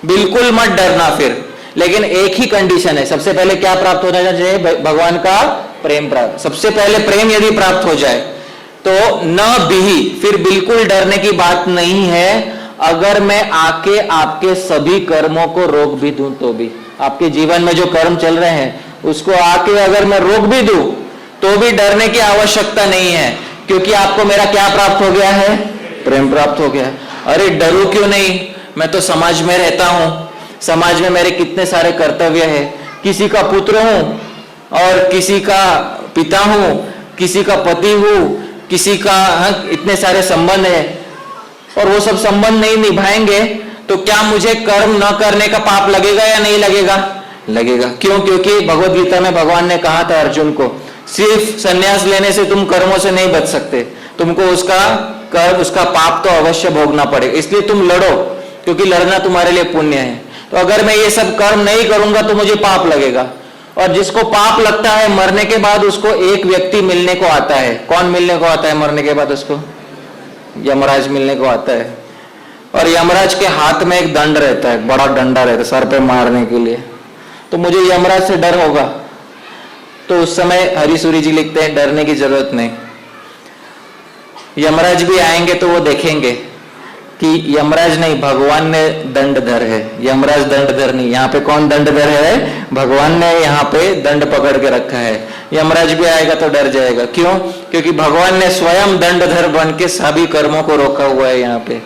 बिल्कुल मत डरना फिर, लेकिन एक ही कंडीशन है। सबसे पहले क्या प्राप्त होना चाहिए? भगवान का प्रेम प्राप्त। सबसे पहले प्रेम यदि प्राप्त हो जाए तो न भीहि, फिर बिल्कुल डरने की बात नहीं है। अगर मैं आके आपके सभी कर्मों को रोक भी दूं तो भी, आपके जीवन में जो कर्म चल रहे हैं उसको आके अगर मैं रोक भी दूं तो भी डरने की आवश्यकता नहीं है, क्योंकि आपको मेरा क्या प्राप्त हो गया है? प्रेम प्राप्त हो गया है। अरे डरू क्यों नहीं? मैं तो समाज में रहता हूं, समाज में मेरे कितने सारे कर्तव्य है, किसी का पुत्र हूं और किसी का पिता हूं, किसी का पति हूं, किसी का इतने सारे संबंध है, और वो सब संबंध नहीं निभाएंगे तो क्या मुझे कर्म न करने का पाप लगेगा या नहीं लगेगा? लगेगा। क्यों? क्योंकि भगवद गीता में भगवान ने कहा था अर्जुन को, सिर्फ संन्यास लेने से तुम कर्मों से नहीं बच सकते, तुमको उसका कर्म, उसका पाप तो अवश्य भोगना पड़ेगा। इसलिए तुम लड़ो, क्योंकि लड़ना तुम्हारे लिए पुण्य है। तो अगर मैं ये सब कर्म नहीं करूंगा तो मुझे पाप लगेगा, और जिसको पाप लगता है मरने के बाद उसको एक व्यक्ति मिलने को आता है। कौन मिलने को आता है मरने के बाद? उसको यमराज मिलने को आता है, और यमराज के हाथ में एक दंड रहता है, बड़ा डंडा रहता है सर पे मारने के लिए। तो मुझे यमराज से डर होगा? तो उस समय हरिसूरी जी लिखते हैं डरने की जरूरत नहीं। यमराज भी आएंगे तो वो देखेंगे कि यमराज नहीं, भगवान ने दंडधर है, यमराज दंडधर नहीं। यहाँ पे कौन दंडधर है? भगवान ने यहाँ पे दंड पकड़ के रखा है। यमराज भी आएगा तो डर जाएगा। क्यों? क्योंकि भगवान ने स्वयं दंडधर बन के सभी कर्मों को रोका हुआ है यहाँ पे।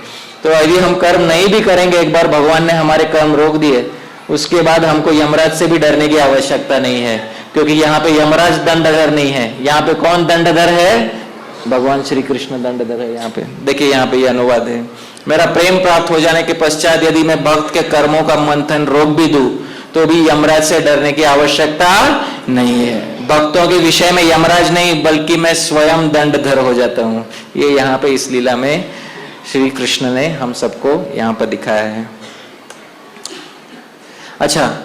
तो यदि हम कर्म नहीं भी करेंगे, एक बार भगवान ने हमारे कर्म रोक दिए, उसके बाद हमको यमराज से भी डरने की आवश्यकता नहीं है, क्योंकि यहाँ पे यमराज दंडधर नहीं है। यहाँ पे कौन दंडधर है? भगवान श्री कृष्ण दंडधर है। यहाँ पे देखिए, यहाँ पे ये अनुवाद है, मेरा प्रेम प्राप्त हो जाने के पश्चात यदि मैं भक्त के कर्मों का मंथन रोक भी दूं तो भी यमराज से डरने की आवश्यकता नहीं है। भक्तों के विषय में यमराज नहीं बल्कि मैं स्वयं दंडधर हो जाता हूं। ये यहाँ पे इस लीला में श्री कृष्ण ने हम सबको यहाँ पर दिखाया है। अच्छा,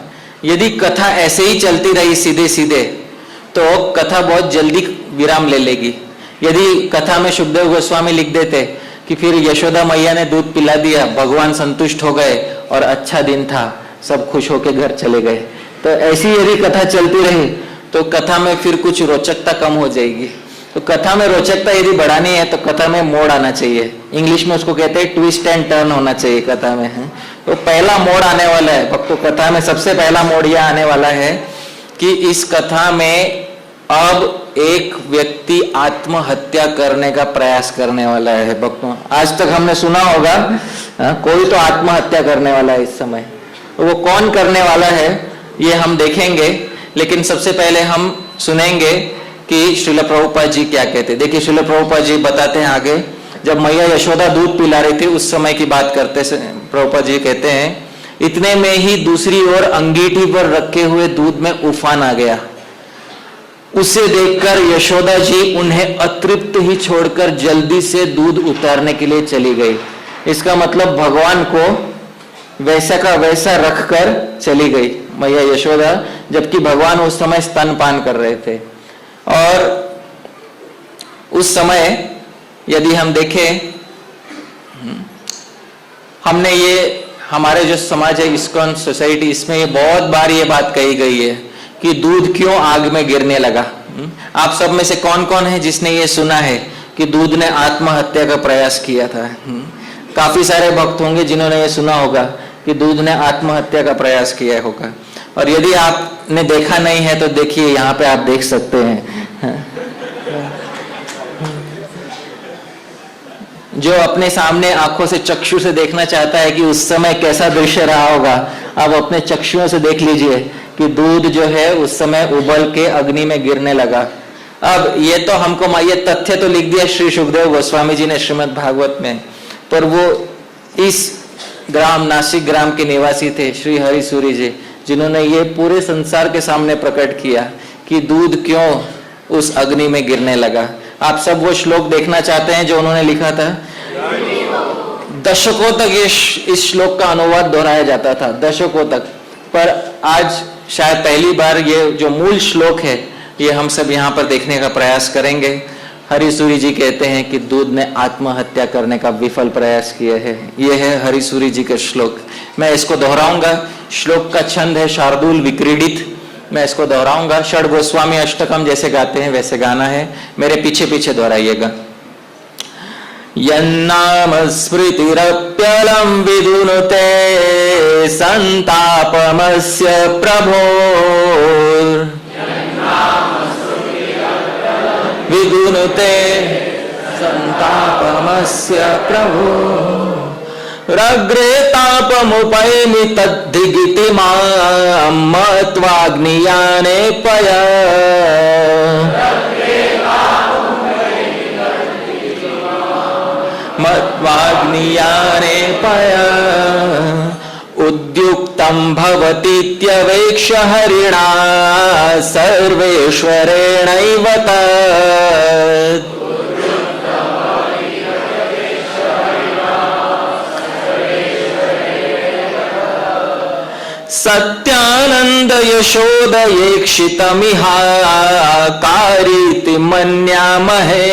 यदि कथा ऐसे ही चलती रही सीधे सीधे तो कथा बहुत जल्दी विराम ले लेगी। यदि कथा में शुभदेव गोस्वामी लिख देते कि फिर यशोदा मैया ने दूध पिला दिया, भगवान संतुष्ट हो गए और अच्छा दिन था, सब खुश होकर घर चले गए, तो ऐसी यदि कथा चलती रही तो कथा में फिर कुछ रोचकता कम हो जाएगी। तो कथा में रोचकता यदि बढ़ानी है तो कथा में मोड़ आना चाहिए। इंग्लिश में उसको कहते हैं ट्विस्ट एंड टर्न होना चाहिए कथा में है। तो पहला मोड़ आने वाला है भक्तों, कथा में सबसे पहला मोड़ यह आने वाला है कि इस कथा में अब एक व्यक्ति आत्महत्या करने का प्रयास करने वाला है। भक्तों, आज तक हमने सुना होगा कोई तो आत्महत्या करने वाला है इस समय, तो वो कौन करने वाला है ये हम देखेंगे। लेकिन सबसे पहले हम सुनेंगे कि श्रील प्रभुपाद जी क्या कहते हैं। देखिए, श्रील प्रभुपाद जी बताते हैं आगे, जब मैया यशोदा दूध पिला रही थी उस समय की बात करते प्रभुपाद जी कहते हैं, इतने में ही दूसरी ओर अंगीठी पर रखे हुए दूध में उफान आ गया। उसे देखकर यशोदा जी उन्हें अतृप्त ही छोड़कर जल्दी से दूध उतारने के लिए चली गई। इसका मतलब भगवान को वैसा का वैसा रखकर चली गई मैया यशोदा, जबकि भगवान उस समय स्तनपान कर रहे थे। और उस समय यदि हम देखें, हमने ये हमारे जो समाज है इस्कॉन सोसाइटी, इसमें ये बहुत बार ये बात कही गई है कि दूध क्यों आग में गिरने लगा। आप सब में से कौन कौन है जिसने ये सुना है कि दूध ने आत्महत्या का प्रयास किया था? काफी सारे भक्त होंगे जिन्होंने ये सुना होगा कि दूध ने आत्महत्या का प्रयास किया होगा। और यदि आपने देखा नहीं है तो देखिए, यहाँ पे आप देख सकते हैं। जो अपने सामने आंखों से चक्षु से देखना चाहता है कि उस समय कैसा दृश्य रहा होगा, आप अपने चक्षुओं से देख लीजिए कि दूध जो है उस समय उबल के अग्नि में गिरने लगा। अब ये तो हमको ये तथ्य तो लिख दिया श्री सुखदेव गोस्वामी जी ने श्रीमद् भागवत में, पर वो इस ग्राम नासिक ग्राम के निवासी थे श्री हरिसूरी जी, जिन्होंने ये पूरे संसार के सामने प्रकट किया कि दूध क्यों उस अग्नि में गिरने लगा। आप सब वो श्लोक देखना चाहते हैं जो उन्होंने लिखा था? दशकों तक इस श्लोक का अनुवाद दोहराया जाता था, दशकों तक, पर आज शायद पहली बार ये जो मूल श्लोक है ये हम सब यहाँ पर देखने का प्रयास करेंगे। हरिसूरी जी कहते हैं कि दूध ने आत्महत्या करने का विफल प्रयास किया है। ये है हरिसूरी जी का श्लोक। मैं इसको दोहराऊंगा। श्लोक का छंद है शार्दूल विक्रीडित। मैं इसको दोहराऊंगा। षड गोस्वामी अष्टकम जैसे गाते हैं वैसे गाना है, मेरे पीछे पीछे दोहराइएगा। यन्नाम स्मृतिरप्यलं विदुनुते संतापमस्य प्रभो, विदुनुते संतापमस्य प्रभो, रग्रे तापमुपैमि तद्धिगिति मां मत्वाग्नियाने पय, मत्वाग्नियाने पय, उद्युक्तं भवतीत्यवेक्ष्य हरिणा सर्वेश्वरेणैव तत्, सत्यानंद यशोदयेक्षितमिहा कारीति मन्यामहे,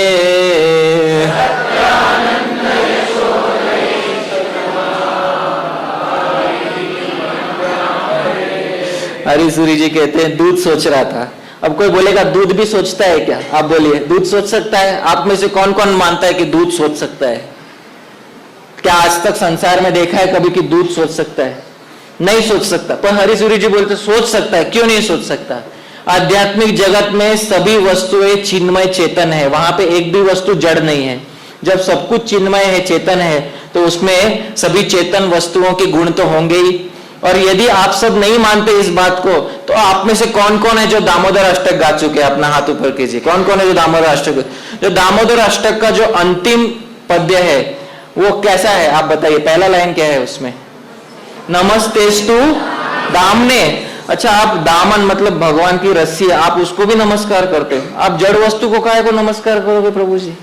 हरिसूरी जी कहते हैं दूध सोच रहा था। अब कोई बोलेगा दूध भी सोचता है क्या? आप बोलिए, दूध सोच सकता है? आप में से कौन कौन मानता है कि दूध सोच सकता है? क्या आज तक संसार में देखा है कभी कि दूध सोच सकता है? नहीं सोच सकता। पर हरिसूरी जी बोलते सोच सकता है। क्यों नहीं सोच सकता? आध्यात्मिक जगत में सभी वस्तुएं चिन्मय चेतन है, वहां पे एक भी वस्तु जड़ नहीं है। जब सब कुछ चिन्मय है, चेतन है, तो उसमें सभी चेतन वस्तुओं के गुण तो होंगे ही। और यदि आप सब नहीं मानते इस बात को, तो आप में से कौन कौन है जो दामोदर अष्टक गा चुके हैं? अपना हाथ ऊपर कीजिए। कौन कौन है जो दामोदर अष्टक? जो दामोदर अष्टक का जो अंतिम पद्य है वो कैसा है आप बताइए, पहला लाइन क्या है उसमें? नमस्तेस्तु दामने। अच्छा, आप दामन मतलब भगवान की रस्सी, आप उसको भी नमस्कार करते हो? आप जड़ वस्तु को काहे को नमस्कार करोगे प्रभु जी?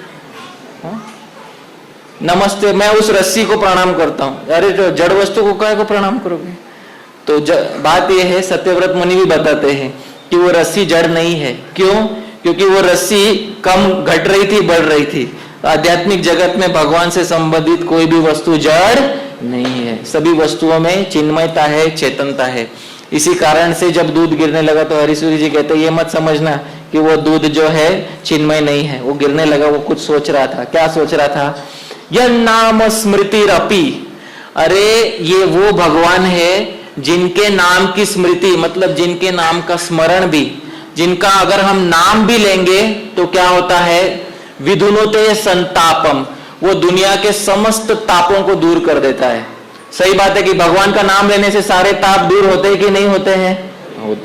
नमस्ते, मैं उस रस्सी को प्रणाम करता हूं, अरे जो जड़ वस्तु को काहे को प्रणाम करोगे? तो बात यह है, सत्यव्रत मुनि भी बताते हैं कि वो रस्सी जड़ नहीं है। क्यों? क्योंकि वो रस्सी कम घट रही थी, बढ़ रही थी। आध्यात्मिक जगत में भगवान से संबंधित कोई भी वस्तु जड़ नहीं है, सभी वस्तुओं में चिन्मयता है, चेतनता है। इसी कारण से जब दूध गिरने लगा तो हरिसूरी जी कहते ये मत समझना कि वो दूध जो है चिन्मय नहीं है, वो गिरने लगा, वो कुछ सोच रहा था। क्या सोच रहा था? यह नाम स्मृति रपी, अरे ये वो भगवान है जिनके नाम की स्मृति मतलब जिनके नाम का स्मरण भी, जिनका अगर हम नाम भी लेंगे तो क्या होता है? विधुनोते संतापम, वो दुनिया के समस्त तापों को दूर कर देता है। सही बात है कि भगवान का नाम लेने से सारे ताप दूर होते हैं कि नहीं होते हैं?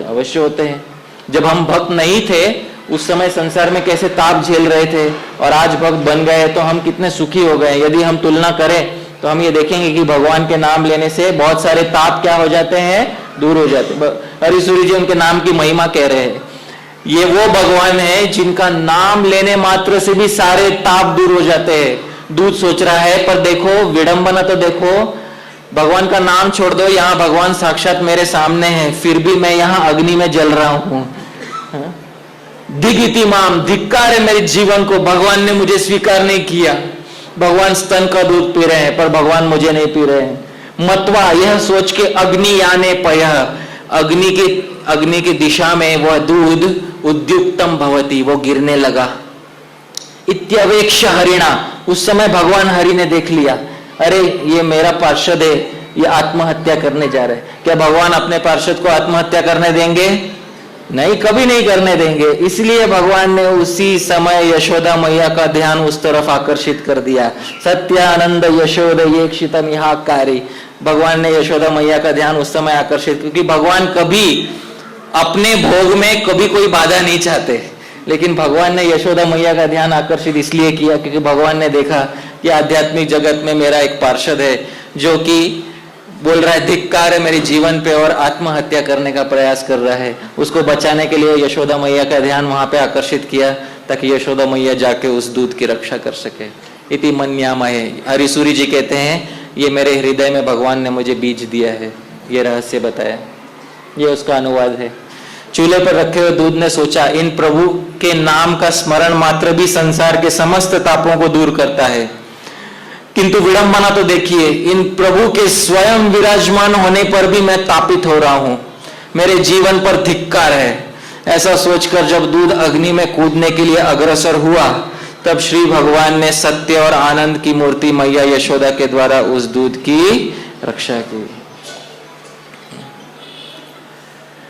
अवश्य होते हैं। जब हम भक्त नहीं थे उस समय संसार में कैसे ताप झेल रहे थे, और आज भक्त बन गए तो हम कितने सुखी हो गए। यदि हम तुलना करें तो हम ये देखेंगे कि भगवान के नाम लेने से बहुत सारे ताप क्या हो जाते हैं? दूर हो जाते हैं। हरिसूरी जी उनके नाम की महिमा कह रहे हैं, ये वो भगवान है जिनका नाम लेने मात्र से भी सारे ताप दूर हो जाते हैं। दूध सोच रहा है, पर देखो विडंबना तो देखो, भगवान का नाम छोड़ दो, यहाँ भगवान साक्षात मेरे सामने है, फिर भी मैं यहाँ अग्नि में जल रहा हूं। दिगिति माम, धिक्कार है मेरे जीवन को, भगवान ने मुझे स्वीकार नहीं किया। भगवान स्तन का दूध पी रहे हैं पर भगवान मुझे नहीं पी रहे हैं। मतवा, यह सोच के अग्नि याने पय, अग्नि की दिशा में वह दूध उद्युक्तम भवती, वो गिरने लगा। इत्यवेक्ष हरिणा, उस समय भगवान हरि ने देख लिया, अरे ये मेरा पार्षद है, ये आत्महत्या करने जा रहे हैं। क्या भगवान अपने पार्षद को आत्महत्या करने देंगे? नहीं, कभी नहीं करने देंगे। इसलिए भगवान ने उसी समय यशोदा मैया का ध्यान उस तरफ आकर्षित कर दिया। सत्यानंद यशोद येक्षितम यहाकारी, भगवान ने यशोदा मैया का ध्यान उस समय आकर्षित, क्योंकि भगवान कभी अपने भोग में कभी कोई बाधा नहीं चाहते, लेकिन भगवान ने यशोदा मैया का ध्यान आकर्षित इसलिए किया क्योंकि भगवान ने देखा कि आध्यात्मिक जगत में मेरा एक पार्षद है जो कि बोल रहा है धिक्कार है मेरे जीवन पे और आत्महत्या करने का प्रयास कर रहा है। उसको बचाने के लिए यशोदा मैया का ध्यान वहां पे आकर्षित किया ताकि यशोदा मैया जाके उस दूध की रक्षा कर सके। इति मन्यामहे, हरिसूरी जी कहते हैं ये मेरे हृदय में भगवान ने मुझे बीज दिया है, ये रहस्य बताया। ये उसका अनुवाद है। चूल्हे पर रखे हुए दूध ने सोचा, इन प्रभु के नाम का स्मरण मात्र भी संसार के समस्त तापों को दूर करता है, किंतु विडंबना तो देखिए, इन प्रभु के स्वयं विराजमान होने पर भी मैं तापित हो रहा हूं, मेरे जीवन पर धिक्कार है। ऐसा सोचकर जब दूध अग्नि में कूदने के लिए अग्रसर हुआ तब श्री भगवान ने सत्य और आनंद की मूर्ति मैया यशोदा के द्वारा उस दूध की रक्षा की।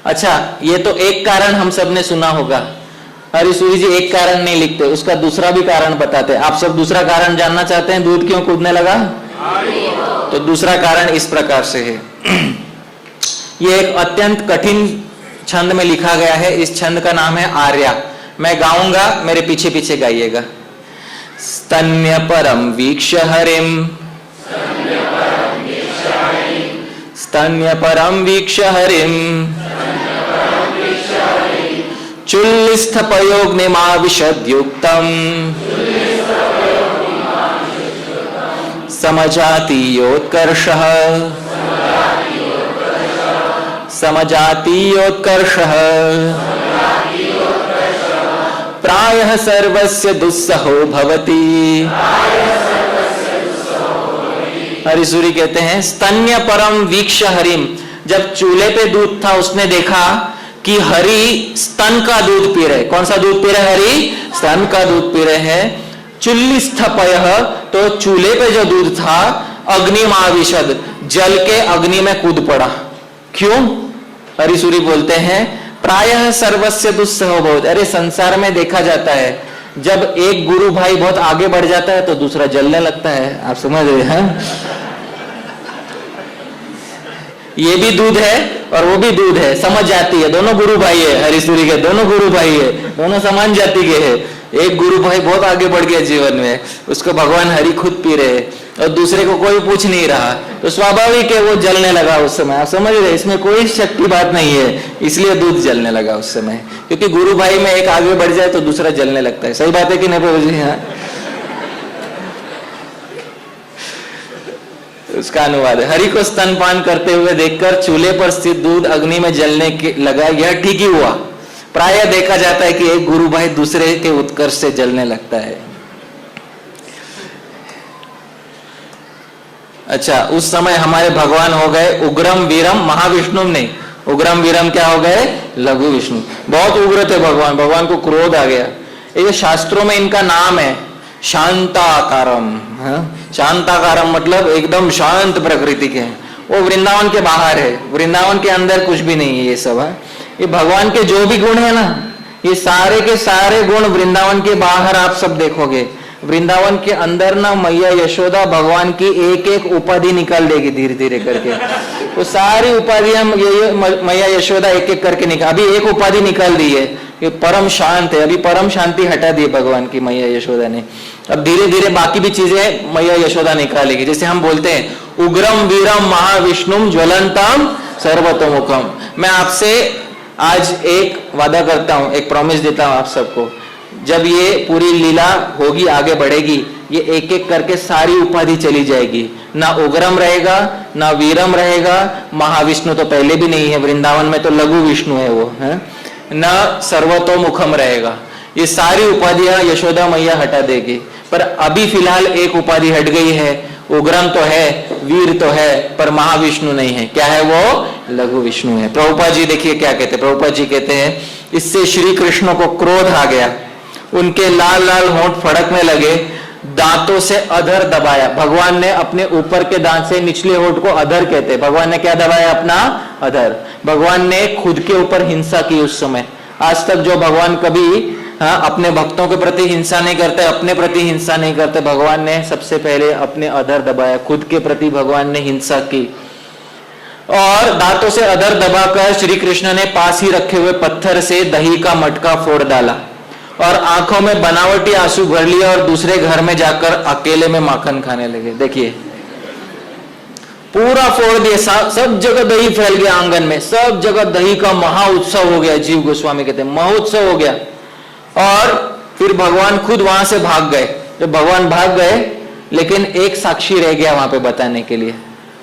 अच्छा, ये तो एक कारण हम सब ने सुना होगा। हरिसूरी जी एक कारण नहीं लिखते, उसका दूसरा भी कारण बताते। आप सब दूसरा कारण जानना चाहते हैं, दूध क्यों कूदने लगा? तो दूसरा कारण इस प्रकार से है। ये एक अत्यंत कठिन छंद में लिखा गया है। इस छंद का नाम है आर्या। मैं गाऊंगा, मेरे पीछे पीछे गाइएगा। स्तन्य परम वीक्ष हरिम, स्तन्य परम वीक्ष हरिम, चुल्लिस्थपयोग्निमाविशद्युक्तम् समजातीयोत्कर्षः, समजातीयोत्कर्षः प्रायः सर्वस्य दुस्सहो भवति। हरिसूरी कहते हैं स्तन्य परम वीक्ष हरिम, जब चूल्हे पे दूध था उसने देखा कि हरि स्तन का दूध पी रहे। कौन सा दूध पी रहे? हरि स्तन का दूध पी रहे हैं। चुल्लिस्थपयः, तो चूल्हे पे जो दूध था, अग्निमाविशद, जल के अग्नि में कूद पड़ा। क्यों? हरिसूरी बोलते हैं प्रायः सर्वस्य दुस्सहो भवति। अरे संसार में देखा जाता है जब एक गुरु भाई बहुत आगे बढ़ जाता है तो दूसरा जलने लगता है। आप समझ रहे हैं? ये भी दूध है और वो भी दूध है, समझ जाती है। दोनों गुरु भाई है, हरिसूरी के दोनों गुरु भाई है, दोनों समान जाति के हैं। एक गुरु भाई बहुत आगे बढ़ गया जीवन में, उसको भगवान हरि खुद पी रहे हैं। और दूसरे को कोई पूछ नहीं रहा, तो स्वाभाविक है वो जलने लगा उस समय। आप समझ रहे, इसमें कोई शक की बात नहीं है, इसलिए दूध जलने लगा उस समय, क्योंकि गुरु भाई में एक आगे बढ़ जाए तो दूसरा जलने लगता है। सही बात है कि नहीं प्रभु जी? हाँ, उसका अनुवाद है, हरि को स्तनपान करते हुए देखकर चूल्हे पर स्थित दूध अग्नि में जलने लगा, यह ठीक ही हुआ। प्रायः देखा जाता है कि एक गुरु भाई दूसरे के उत्कर्ष से जलने लगता है। अच्छा, उस समय हमारे भगवान हो गए उग्रम वीरम महाविष्णु नहीं, उग्रम वीरम क्या हो गए? लघु विष्णु। बहुत उग्र थे भगवान, भगवान को क्रोध आ गया। ये शास्त्रों में इनका नाम है शांताकारम। शांताकारम मतलब एकदम शांत प्रकृति के। वो वृंदावन के बाहर है, वृंदावन के अंदर कुछ भी नहीं है ये सब। ये भगवान के जो भी गुण है ना, ये सारे के सारे गुण वृंदावन के बाहर आप सब देखोगे। वृंदावन के अंदर ना मैया यशोदा भगवान की एक एक उपाधि निकाल देगी धीरे धीरे करके। वो सारी उपाधियां मैया यशोदा एक एक करके निकाल, अभी एक उपाधि निकाल दी है, ये परम शांत है। अभी परम शांति हटा दी भगवान की मैया यशोदा ने। अब धीरे धीरे बाकी भी चीजें मैया यशोदा निकालेगी। जैसे हम बोलते हैं उग्रम वीरम महाविष्णुम ज्वलंतम सर्वतोमुखम। मैं आपसे आज एक वादा करता हूं, एक प्रॉमिस देता हूं आप सबको, जब ये पूरी लीला होगी, आगे बढ़ेगी, ये एक एक करके सारी उपाधि चली जाएगी। ना उग्रम रहेगा, ना वीरम रहेगा, महाविष्णु तो पहले भी नहीं है, वृंदावन में तो लघु विष्णु है वो है, ना सर्वतोमुखम रहेगा। ये सारी उपाधियां यशोदा मैया हटा देगी। पर अभी फिलहाल एक उपाधि हट गई है, उग्रम तो है, वीर तो है, पर महाविष्णु नहीं है। क्या है वो? लघु विष्णु है। प्रभुपाद जी देखिए क्या कहते हैं। प्रभुपाद जी कहते हैं, इससे श्री कृष्ण को क्रोध आ गया, उनके लाल लाल होंठ फड़कने लगे, दांतों से अधर दबाया। भगवान ने अपने ऊपर के दांत से निचले होंठ को अधर कहते हैं। भगवान ने क्या दबाया? अपना अधर। भगवान ने खुद के ऊपर हिंसा की उस समय। आज तक जो भगवान कभी अपने भक्तों के प्रति हिंसा नहीं करते, अपने प्रति हिंसा नहीं करते, भगवान ने सबसे पहले अपने अधर दबाया, खुद के प्रति भगवान ने हिंसा की। और दांतों से अधर दबाकर श्री कृष्ण ने पास ही रखे हुए पत्थर से दही का मटका फोड़ डाला और आंखों में बनावटी आंसू भर लिया और दूसरे घर में जाकर अकेले में माखन खाने लगे। देखिए पूरा फोड़ दिया, सब जगह दही फैल गया आंगन में, सब जगह दही का महा उत्सव हो गया। जीव गोस्वामी कहते हैं महोत्सव हो गया। और फिर भगवान खुद वहां से भाग गए। जब भगवान भाग गए, लेकिन एक साक्षी रह गया वहां पे बताने के लिए,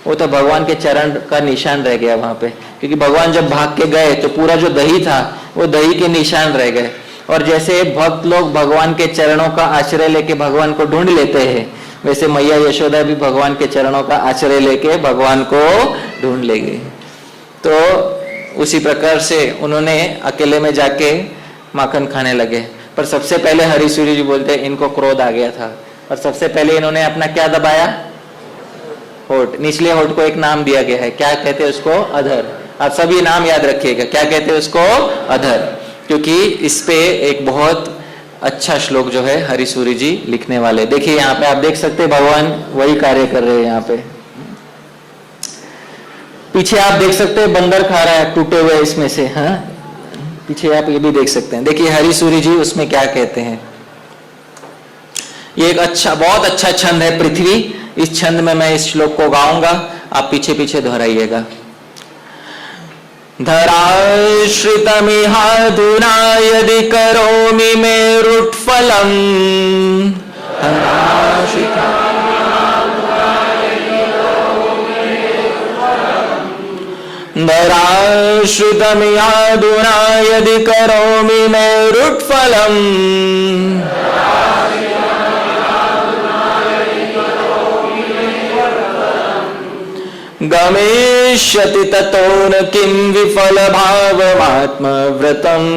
वो तो भगवान के चरण का निशान रह गया वहां पे, क्योंकि भगवान जब भाग के गए तो पूरा जो दही था वो दही के निशान रह गए। और जैसे भक्त लोग भगवान के चरणों का आश्रय लेके भगवान को ढूंढ लेते हैं, वैसे मैया यशोदा भी भगवान के चरणों का आश्रय लेके भगवान को ढूंढ ले गई। तो उसी प्रकार से उन्होंने अकेले में जाके माखन खाने लगे। पर सबसे पहले हरिसूरी जी बोलते हैं इनको क्रोध आ गया था, और सबसे पहले इन्होंने अपना क्या दबाया? होठ। निचले होठ को एक नाम दिया गया है, क्या कहते हैं उसको? अधर। आप सभी नाम याद रखिएगा, क्या कहते हैं उसको? अधर। क्योंकि इस पे एक बहुत अच्छा श्लोक जो है हरिसूरी जी लिखने वाले। देखिए यहाँ पे आप देख सकते हैं भगवान वही कार्य कर रहे हैं। यहाँ पे पीछे आप देख सकते हैं बंदर खा रहा है टूटे हुए इसमें से। हाँ, पीछे आप ये भी देख सकते हैं। देखिए हरिसूरी जी उसमें क्या कहते हैं। ये एक अच्छा, बहुत अच्छा छंद है पृथ्वी। इस छंद में मैं इस श्लोक को गाऊंगा, आप पीछे पीछे दोहराइएगा। धराश्रितमिहाधुना यदि करोमि मेरुत्फलम्, धराश्रितमिहाधुना यदि करोमि मेरुत्फलम्, गमिष्यति ततो न किं विफल भावमात्मव्रतम्।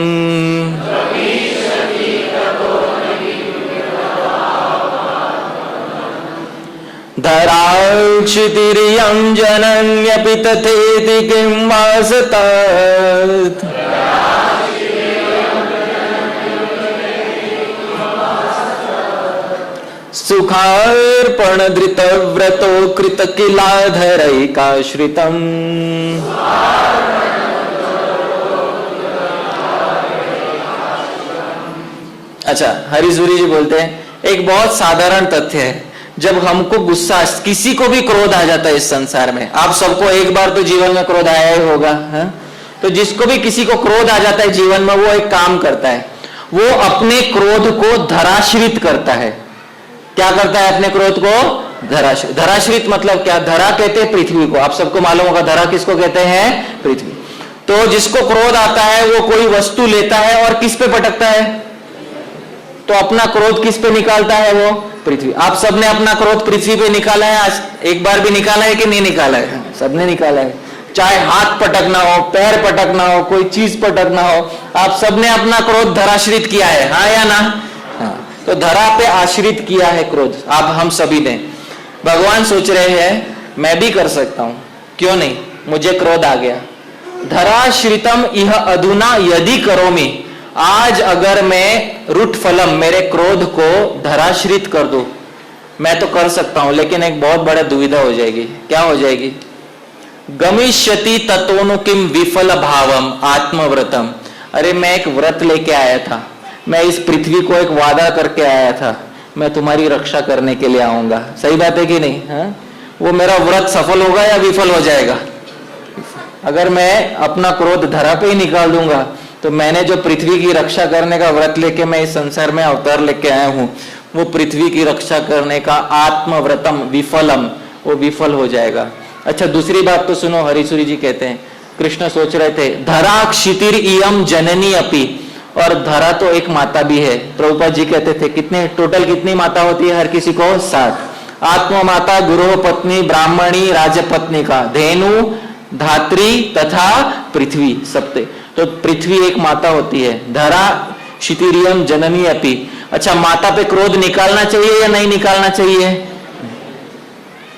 धराक्षितिरियं जनन्यपि तथेति किं वा सतत्। सुखार्पण धृतव्रतो कृत किलाधरैकाश्रितम्। अच्छा, हरिसूरी जी बोलते हैं एक बहुत साधारण तथ्य है, जब हमको गुस्सा, किसी को भी क्रोध आ जाता है इस संसार में, आप सबको एक बार तो जीवन में क्रोध आया ही होगा, है? तो जिसको भी किसी को क्रोध आ जाता है जीवन में, वो एक काम करता है, वो अपने क्रोध को धराश्रित करता है। क्या करता है? अपने क्रोध को धराश्रित। धराश्रित मतलब क्या? धरा कहते हैं पृथ्वी को, आप सबको मालूम होगा धरा किसको कहते हैं? पृथ्वी। तो जिसको क्रोध आता है वो कोई वस्तु लेता है और किस पे पटकता है? तो अपना क्रोध किस पे निकालता है? वो पृथ्वी। आप सबने अपना क्रोध पृथ्वी पे निकाला है? आज एक बार भी निकाला है कि नहीं निकाला है? सबने निकाला है। चाहे हाथ पटकना हो, पैर पटकना हो, कोई चीज पटकना हो, आप सबने अपना क्रोध धराश्रित किया है, हाँ या ना? हाँ। तो धरा पे आश्रित किया है क्रोध, आप हम सभी ने। भगवान सोच रहे हैं मैं भी कर सकता हूं, क्यों नहीं? मुझे क्रोध आ गया, धराश्रितम इह अधुना यदि करोमि, आज अगर मैं रुट फलम, मेरे क्रोध को धराश्रित कर दूं, मैं तो कर सकता हूं, लेकिन एक बहुत बड़ा दुविधा हो जाएगी। क्या हो जाएगी? गमिष्यति ततोनु किम विफल भावम आत्मव्रतम। अरे मैं एक व्रत लेके आया था, मैं इस पृथ्वी को एक वादा करके आया था, मैं तुम्हारी रक्षा करने के लिए आऊंगा। सही बात है कि नहीं? हाँ? वो मेरा व्रत सफल होगा या विफल हो जाएगा? अगर मैं अपना क्रोध धरा पे ही निकाल दूंगा, तो मैंने जो पृथ्वी की रक्षा करने का व्रत लेके मैं इस संसार में अवतार लेके आया हूं, वो पृथ्वी की रक्षा करने का आत्मव्रतम विफलम, वो विफल हो जाएगा। अच्छा, दूसरी बात तो सुनो, हरिसूरी जी कहते हैं, कृष्ण सोच रहे थे धरा क्षितिर इयम जननी अपि, और धरा तो एक माता भी है। प्रभुपाद जी कहते थे कितने टोटल कितनी माता होती है हर किसी को? 7। आत्मा माता, गुरु पत्नी, ब्राह्मणी, राजपत्नी का, धेनु, धात्री तथा पृथ्वी सप्ते। तो पृथ्वी एक माता होती है। धरा क्षितिरियम जननी अपि। अच्छा, माता पे क्रोध निकालना चाहिए या नहीं निकालना चाहिए?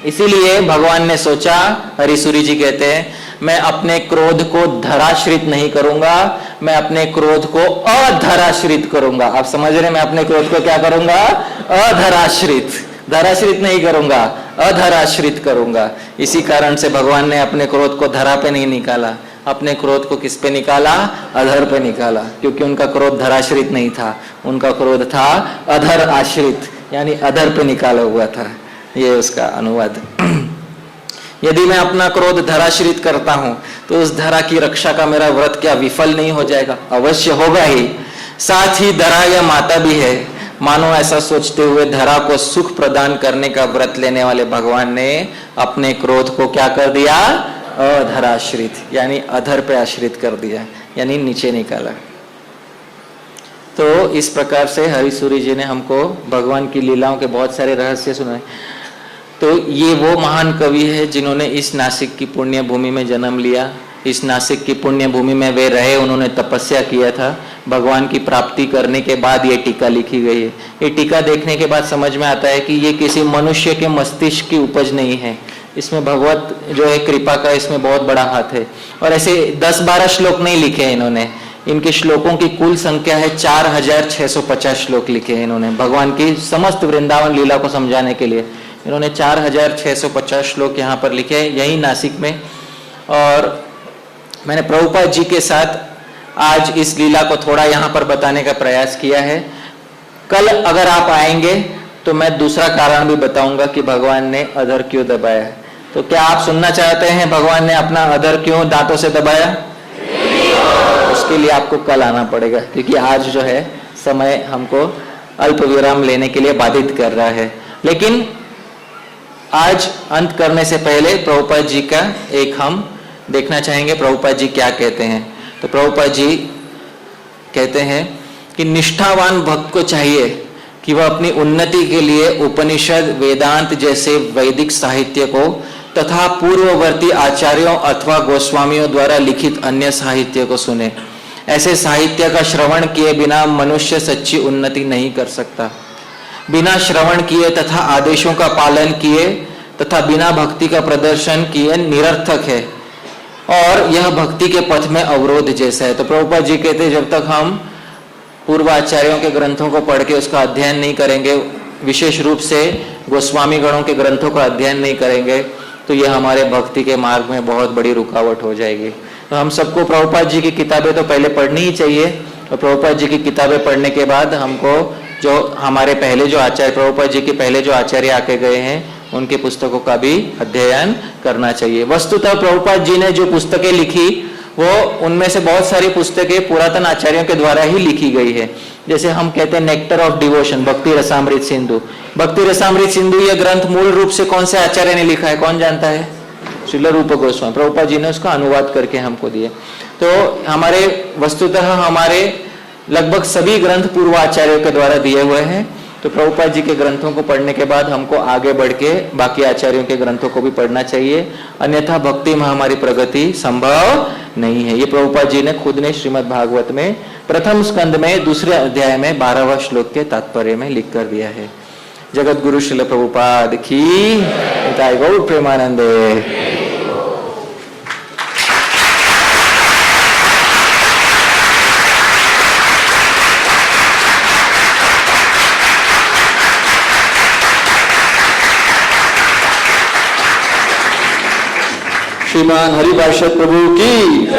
इसीलिए भगवान ने सोचा, हरिसूरी जी कहते हैं, मैं अपने क्रोध को धराश्रित नहीं करूंगा, मैं अपने क्रोध को अधराश्रित करूंगा। आप समझ रहे हैं? मैं अपने क्रोध को क्या करूंगा? अधराश्रित, धराश्रित नहीं करूंगा, अधराश्रित करूंगा। इसी कारण से भगवान ने अपने क्रोध को धरा पे नहीं निकाला, अपने क्रोध को किस पे निकाला? अधर पे निकाला, क्योंकि उनका क्रोध धराश्रित नहीं था, उनका क्रोध था अधर आश्रित, यानी अधर पे निकाला हुआ था। ये उसका अनुवाद। यदि मैं अपना क्रोध धराश्रित करता हूं, तो उस धरा की रक्षा का मेरा व्रत क्या विफल नहीं हो जाएगा? अवश्य होगा ही। साथ ही धरा या माता भी है। मानो ऐसा सोचते हुए धरा को सुख प्रदान करने का व्रत लेने वाले भगवान ने अपने क्रोध को क्या कर दिया? अधराश्रित, यानी अधर पे आश्रित कर दिया, यानी नीचे निकाला। तो इस प्रकार से हरिसूरी जी ने हमको भगवान की लीलाओं के बहुत सारे रहस्य सुनाए। तो ये वो महान कवि है जिन्होंने इस नासिक की पुण्य भूमि में जन्म लिया। इस नासिक की पुण्य भूमि में वे रहे, उन्होंने तपस्या किया था। भगवान की प्राप्ति करने के बाद ये टीका लिखी गई है। ये टीका देखने के बाद समझ में आता है कि ये किसी मनुष्य के मस्तिष्क की उपज नहीं है, इसमें भगवत जो है कृपा का इसमें बहुत बड़ा हाथ है। और ऐसे 10-12 श्लोक नहीं लिखे हैं इन्होंने, इनके श्लोकों की कुल संख्या है 4650 श्लोक लिखे हैं इन्होंने भगवान की समस्त वृंदावन लीला को समझाने के लिए। इन्होंने 4650 श्लोक यहाँ पर लिखे हैं, यही नासिक में। और मैंने प्रभुपाद जी के साथ आज इस लीला को थोड़ा यहाँ पर बताने का प्रयास किया है। कल अगर आप आएंगे तो मैं दूसरा कारण भी बताऊंगा कि भगवान ने अधर क्यों दबाया है। तो क्या आप सुनना चाहते हैं भगवान ने अपना अधर क्यों दांतों से दबाया? उसके लिए आपको कल आना पड़ेगा, क्योंकि आज जो है समय हमको अल्प विराम लेने के लिए बाधित कर रहा है। लेकिन आज अंत करने से पहले प्रभुपाद जी का एक हम देखना चाहेंगे, प्रभुपाद जी क्या कहते हैं। तो प्रभुपाद जी कहते हैं कि निष्ठावान भक्त को चाहिए कि वह अपनी उन्नति के लिए उपनिषद, वेदांत जैसे वैदिक साहित्य को तथा पूर्ववर्ती आचार्यों अथवा गोस्वामियों द्वारा लिखित अन्य साहित्य को सुने। ऐसे साहित्य का श्रवण किए बिना मनुष्य सच्ची उन्नति नहीं कर सकता। बिना श्रवण किए तथा आदेशों का पालन किए तथा बिना भक्ति का प्रदर्शन किए निरर्थक है और यह भक्ति के पथ में अवरोध जैसा है। तो प्रभुपाद जी कहते हैं जब तक हम पूर्व आचार्यों के ग्रंथों को पढ़ के उसका अध्ययन नहीं करेंगे, विशेष रूप से गोस्वामी गणों के ग्रंथों का अध्ययन नहीं करेंगे, तो यह हमारे भक्ति के मार्ग में बहुत बड़ी रुकावट हो जाएगी। तो हम सबको प्रभुपाद जी की किताबें तो पहले पढ़नी ही चाहिए, और प्रभुपाद जी की किताबें पढ़ने के बाद हमको जो हमारे पहले जो आचार्य प्रभुपाद जी के पहले जो आचार्य आके गए हैं उनके पुस्तकों का भी अध्ययन करना चाहिए। वस्तुतः प्रभुपाद जी ने जो पुस्तकें लिखी वो उनमें से बहुत सारी पुस्तकें पुरातन आचार्यों के द्वारा ही लिखी गई है। जैसे हम कहते हैं नेक्टर ऑफ डिवोशन, भक्ति रसामृत सिंधु। भक्ति रसामृत सिंधु यह ग्रंथ मूल रूप से कौन से आचार्य ने लिखा है, कौन जानता है? श्रील रूप गोस्वामी। प्रभुपाद जी ने उसका अनुवाद करके हमको दिए। तो हमारे वस्तुतः हमारे लगभग सभी ग्रंथ पूर्व आचार्यों के द्वारा दिए हुए हैं। तो प्रभुपाद जी के ग्रंथों को पढ़ने के बाद हमको आगे बढ़ के बाकी आचार्यों के ग्रंथों को भी पढ़ना चाहिए, अन्यथा भक्ति में हमारी प्रगति संभव नहीं है। ये प्रभुपाद जी ने खुद ने श्रीमद् भागवत में प्रथम स्कंद में दूसरे अध्याय में 12वां श्लोक के तात्पर्य में लिख कर दिया है। जगत गुरु श्रील प्रभुपाद की निताय गौर प्रेमानंदे। श्रीमान हरिभाषत प्रभु की।